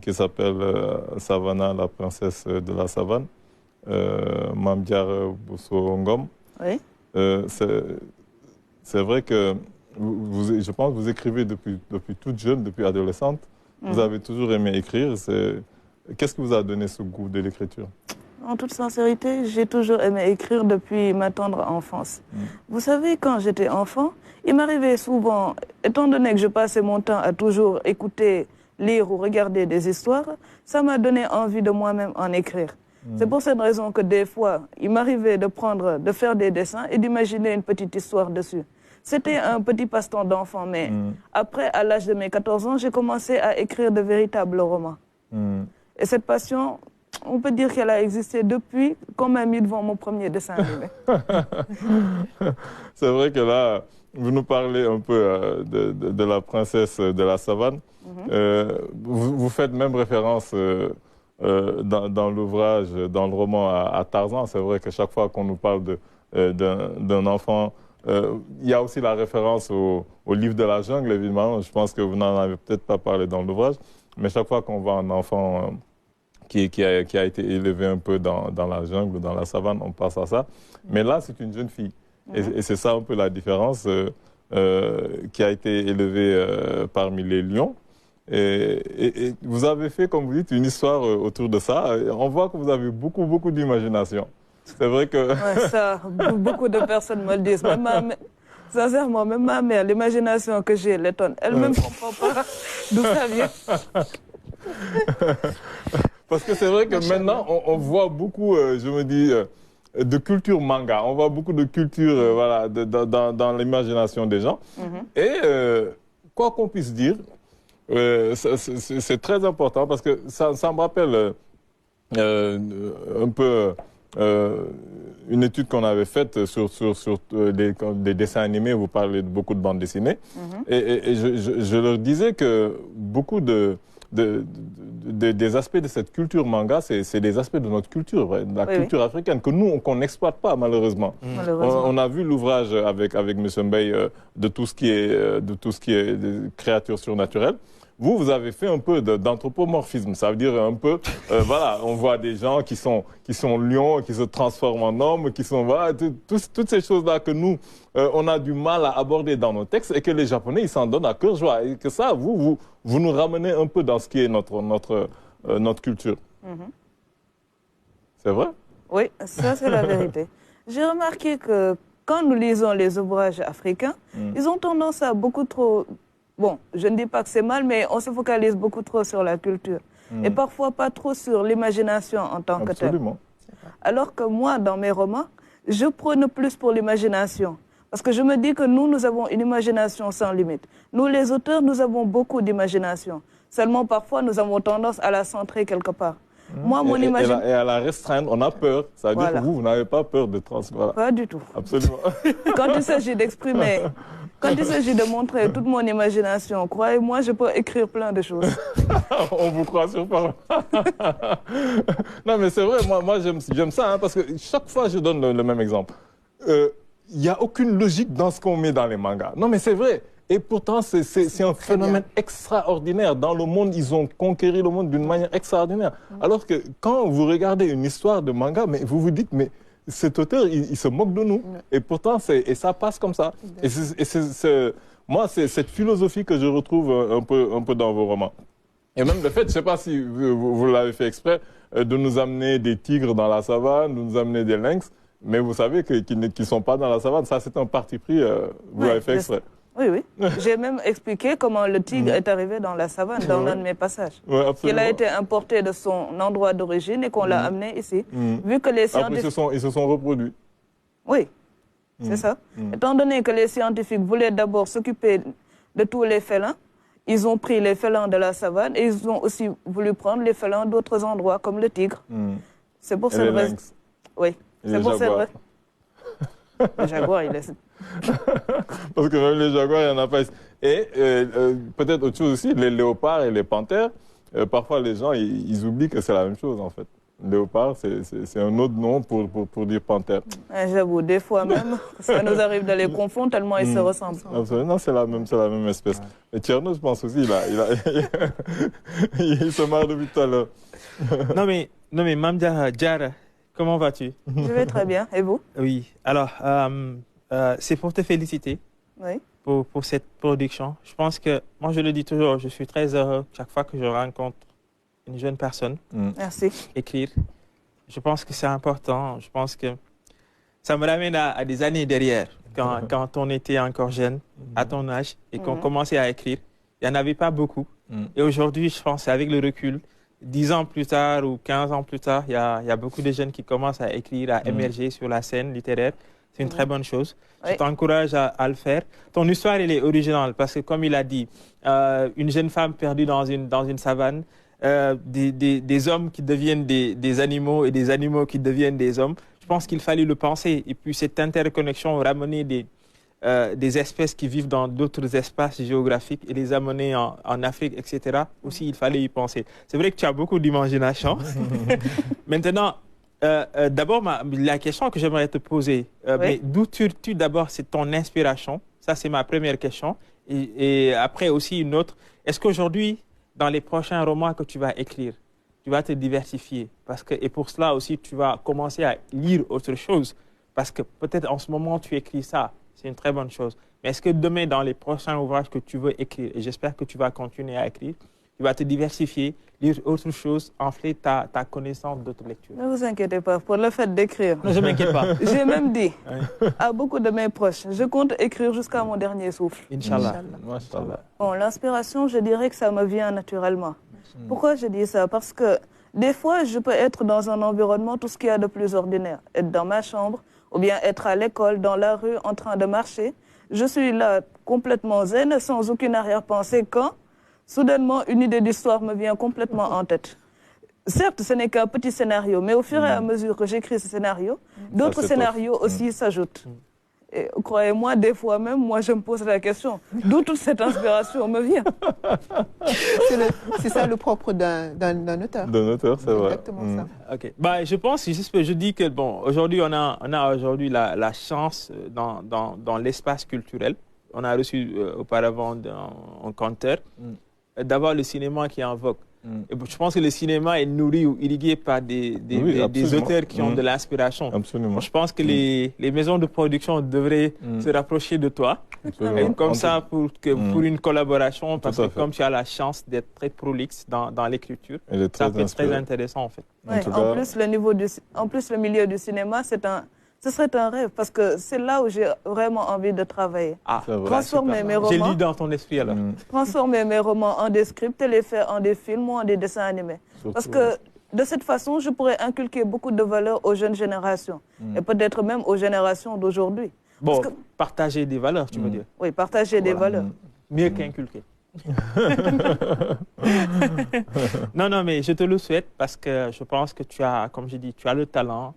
qui s'appelle Savannah, la princesse de la savane, Mamdiar Bousso Ngom. Oui. c'est vrai que je pense que vous écrivez depuis toute jeune, depuis adolescente. Vous avez toujours aimé écrire. Qu'est-ce qui vous a donné ce goût de l'écriture? En toute sincérité, j'ai toujours aimé écrire depuis ma tendre enfance. Vous savez, quand j'étais enfant, il m'arrivait souvent, étant donné que je passais mon temps à toujours écouter, lire ou regarder des histoires, ça m'a donné envie de moi-même en écrire. C'est pour cette raison que des fois, il m'arrivait de faire des dessins et d'imaginer une petite histoire dessus. C'était un petit passe-temps d'enfant, mais après, à l'âge de mes 14 ans, j'ai commencé à écrire de véritables romans. Et cette passion, on peut dire qu'elle a existé depuis qu'on m'a mis devant mon premier dessin animé. C'est vrai que là, vous nous parlez un peu de la princesse de la savane. Vous faites même référence dans l'ouvrage, dans le roman à Tarzan. C'est vrai que chaque fois qu'on nous parle d'un enfant, il y a aussi la référence au livre de la jungle, évidemment. Je pense que vous n'en avez peut-être pas parlé dans l'ouvrage, mais chaque fois qu'on voit un enfant qui a été élevé un peu dans la jungle ou dans la savane, on pense à ça. Mais là, c'est une jeune fille. Et c'est ça un peu la différence, qui a été élevée parmi les lions. Et vous avez fait, comme vous dites, une histoire autour de ça. On voit que vous avez beaucoup, beaucoup d'imagination. C'est vrai que... Ouais, ça, beaucoup de personnes me le disent. Sincèrement, même ma mère, l'imagination que j'ai, l'étonne. Elle-même ne comprend pas d'où ça vient. Parce que c'est vrai que maintenant, on voit beaucoup, je me dis, de culture manga. On voit beaucoup de culture voilà, dans l'imagination des gens. Et quoi qu'on puisse dire, c'est très important parce que ça me rappelle un peu une étude qu'on avait faite sur des dessins animés. Vous parlez de beaucoup de bandes dessinées. Et je leur disais que beaucoup des aspects de cette culture manga, c'est des aspects de notre culture, de la culture africaine, que nous, qu'on n'exploite pas, malheureusement. On a vu l'ouvrage avec M. Mbaye de tout ce qui est des créatures surnaturelles. Vous avez fait un peu d'anthropomorphisme. Ça veut dire un peu, voilà, on voit des gens qui sont lions, qui se transforment en hommes, qui sont, voilà, toutes ces choses-là que nous, on a du mal à aborder dans nos textes et que les Japonais, ils s'en donnent à cœur joie. Et que ça, vous nous ramenez un peu dans ce qui est notre culture. C'est vrai? Oui, ça c'est la vérité. J'ai remarqué que quand nous lisons les ouvrages africains, ils ont tendance à beaucoup trop... Bon, je ne dis pas que c'est mal, mais on se focalise beaucoup trop sur la culture. Et parfois pas trop sur l'imagination en tant que telle. Absolument. Alors que moi, dans mes romans, je prône plus pour l'imagination. Parce que je me dis que nous avons une imagination sans limite. Nous, les auteurs, nous avons beaucoup d'imagination. Seulement, parfois, nous avons tendance à la centrer quelque part. Moi, mon imagination... Et à la restreindre, on a peur. Ça veut dire que vous n'avez pas peur de transmettre. Pas du tout. Absolument. Quand il s'agit d'exprimer... Quand il s'agit de montrer toute mon imagination, croyez-moi, je peux écrire plein de choses. On vous croit sur parole. Non, mais c'est vrai, moi j'aime ça, hein, parce que chaque fois, je donne le même exemple. Il n'y a aucune logique dans ce qu'on met dans les mangas. Non, mais c'est vrai. Et pourtant, c'est un phénomène extraordinaire. Dans le monde, ils ont conquéri le monde d'une manière extraordinaire. Alors que quand vous regardez une histoire de manga, mais vous vous dites, mais... cet auteur, il se moque de nous. Et pourtant, ça passe comme ça. Moi, c'est cette philosophie que je retrouve un peu dans vos romans. Et même le fait, je ne sais pas si vous l'avez fait exprès, de nous amener des tigres dans la savane, de nous amener des lynx, mais vous savez qu'ils ne sont pas dans la savane. Ça, c'est un parti pris, vous l'avez fait exprès. Oui. J'ai même expliqué comment le tigre est arrivé dans la savane, dans l'un de mes passages. Oui, absolument. Qu'il a été importé de son endroit d'origine et qu'on l'a amené ici. Vu que les scientifiques... Après, ils se sont reproduits. Oui, c'est ça. Étant donné que les scientifiques voulaient d'abord s'occuper de tous les félins, ils ont pris les félins de la savane et ils ont aussi voulu prendre les félins d'autres endroits, comme le tigre. C'est pour cette raison. Oui, c'est pour cette raison. Le jaguar, il est... Parce que même les jaguars, il n'y en a pas. Et peut-être autre chose aussi, les léopards et les panthères, parfois les gens, ils oublient que c'est la même chose en fait. Léopard, c'est un autre nom pour dire panthère. J'avoue, des fois même, ça nous arrive de les confondre tellement ils se ressemblent. Absolument, non, c'est la même espèce. Et Thierno, je pense aussi, il se marre depuis tout à l'heure. Non mais Mame Diarra, Comment vas-tu? Je vais très bien. Et vous? Oui. Alors, c'est pour te féliciter Oui. pour cette production. Je pense que, moi je le dis toujours, je suis très heureux chaque fois que je rencontre une jeune personne. Merci. Écrire. Je pense que c'est important. Je pense que ça me ramène à des années derrière, quand on était encore jeune, à ton âge, et qu'on commençait à écrire. Il n'y en avait pas beaucoup. Et aujourd'hui, je pense avec le recul, 10 ans plus tard ou 15 ans plus tard, il y a beaucoup de jeunes qui commencent à écrire, à émerger sur la scène littéraire. C'est une très bonne chose. Oui. Je t'encourage à le faire. Ton histoire, elle est originale parce que, comme il a dit, une jeune femme perdue dans une savane, des hommes qui deviennent des animaux et des animaux qui deviennent des hommes. Je pense qu'il fallait le penser. Et puis, cette interconnexion, ramener des espèces qui vivent dans d'autres espaces géographiques et les amener en Afrique, etc. Aussi, il fallait y penser. C'est vrai que tu as beaucoup d'imagination. Maintenant, d'abord, la question que j'aimerais te poser, mais d'où tires-tu d'abord, c'est ton inspiration? Ça, c'est ma première question. Et après aussi une autre. Est-ce qu'aujourd'hui, dans les prochains romans que tu vas écrire, tu vas te diversifier? Et pour cela aussi, tu vas commencer à lire autre chose. Parce que peut-être en ce moment, tu écris ça. C'est une très bonne chose. Mais est-ce que demain, dans les prochains ouvrages que tu veux écrire, et j'espère que tu vas continuer à écrire, tu vas te diversifier, lire autre chose, enfler ta connaissance d'autres lectures? Ne vous inquiétez pas pour le fait d'écrire. Non, je ne m'inquiète pas. J'ai même dit à beaucoup de mes proches, je compte écrire jusqu'à mon dernier souffle. Inch'Allah. Bon, l'inspiration, je dirais que ça me vient naturellement. Pourquoi je dis ça? Parce que des fois, je peux être dans un environnement, tout ce qu'il y a de plus ordinaire. Être dans ma chambre, ou bien être à l'école, dans la rue, en train de marcher. Je suis là complètement zen, sans aucune arrière-pensée, quand soudainement une idée d'histoire me vient complètement en tête. Certes, ce n'est qu'un petit scénario, mais au fur et à mesure que j'écris ce scénario, d'autres scénarios aussi s'ajoutent. Et croyez-moi, des fois même, moi je me pose la question, d'où toute cette inspiration me vient? C'est ça le propre d'un auteur. D'un auteur, c'est vrai. Exactement ça. Ok. Bah, je pense, je dis que bon, aujourd'hui, on a aujourd'hui la chance dans l'espace culturel. On a reçu auparavant un conteur d'avoir le cinéma qui est en vogue. Et je pense que le cinéma est nourri ou irrigué par des auteurs qui ont de l'inspiration. Absolument. Je pense que les maisons de production devraient se rapprocher de toi. Et comme ça, pour une collaboration, parce que comme tu as la chance d'être très prolixe dans l'écriture, ça peut être très intéressant en fait. Ouais, en plus, le milieu du cinéma, ce serait un rêve, parce que c'est là où j'ai vraiment envie de travailler. Transformer mes romans. J'ai lu dans ton esprit alors. Transformer mes romans en des scripts et les faire en des films ou en des dessins animés. Parce que de cette façon, je pourrais inculquer beaucoup de valeurs aux jeunes générations. Et peut-être même aux générations d'aujourd'hui. Bon, partager des valeurs, tu veux dire? Oui, partager des valeurs. Mieux qu'inculquer. Non, mais je te le souhaite parce que je pense que tu as, comme j'ai dit, tu as le talent,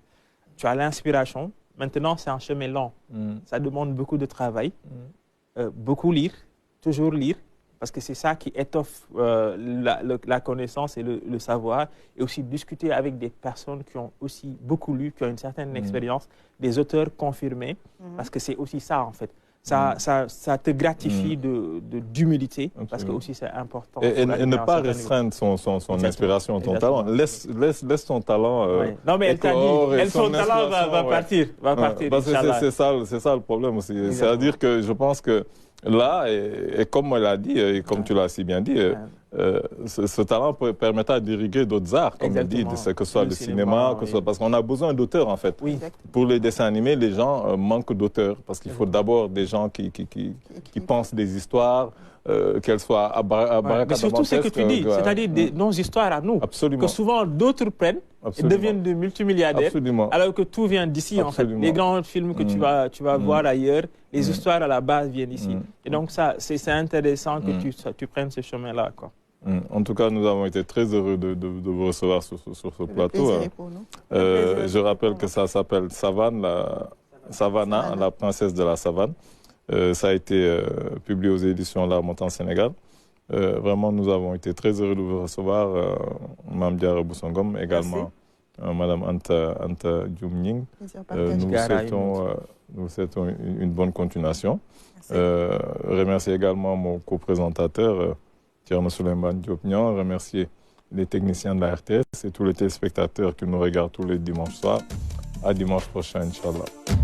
tu as l'inspiration. Maintenant, c'est un chemin long. Ça demande beaucoup de travail, beaucoup lire, toujours lire, parce que c'est ça qui étoffe la connaissance et le savoir, et aussi discuter avec des personnes qui ont aussi beaucoup lu, qui ont une certaine expérience, des auteurs confirmés, parce que c'est aussi ça en fait. Ça te gratifie d'humilité, parce que aussi c'est important. Et ne pas restreindre son inspiration, ton talent. Laisse ton talent. Non, mais elle t'a dit, son talent va partir. C'est ça le problème aussi. C'est-à-dire que je pense que là, et comme elle a dit, et comme tu l'as si bien dit, ce talent permettra d'irriguer d'autres arts, comme elle dit, que ce soit le cinéma, parce qu'on a besoin d'auteurs en fait. Oui. Pour les dessins animés, les gens manquent d'auteurs, parce qu'il faut d'abord des gens qui pensent des histoires, qu'elles soient mais surtout ce que tu dis, c'est-à-dire nos histoires à nous, que souvent d'autres prennent et deviennent des multimilliardaires, alors que tout vient d'ici en fait. Les grands films que tu vas voir ailleurs, les histoires à la base viennent ici. Et donc ça, c'est intéressant que tu prennes ce chemin-là, quoi. En tout cas, nous avons été très heureux de vous recevoir sur ce plateau. Je rappelle que ça s'appelle Savannah, la princesse de la savane. Ça a été publié aux éditions La Montagne Sénégal. Vraiment, nous avons été très heureux de vous recevoir, Mme Diarra Boussongom, également Mme Anta Dioumning. Nous souhaitons une bonne continuation. Remercier également mon co-présentateur, Thierno Souleymane Diop-Niang, remercier les techniciens de la RTS et tous les téléspectateurs qui nous regardent tous les dimanches soirs. À dimanche prochain, Inch'Allah.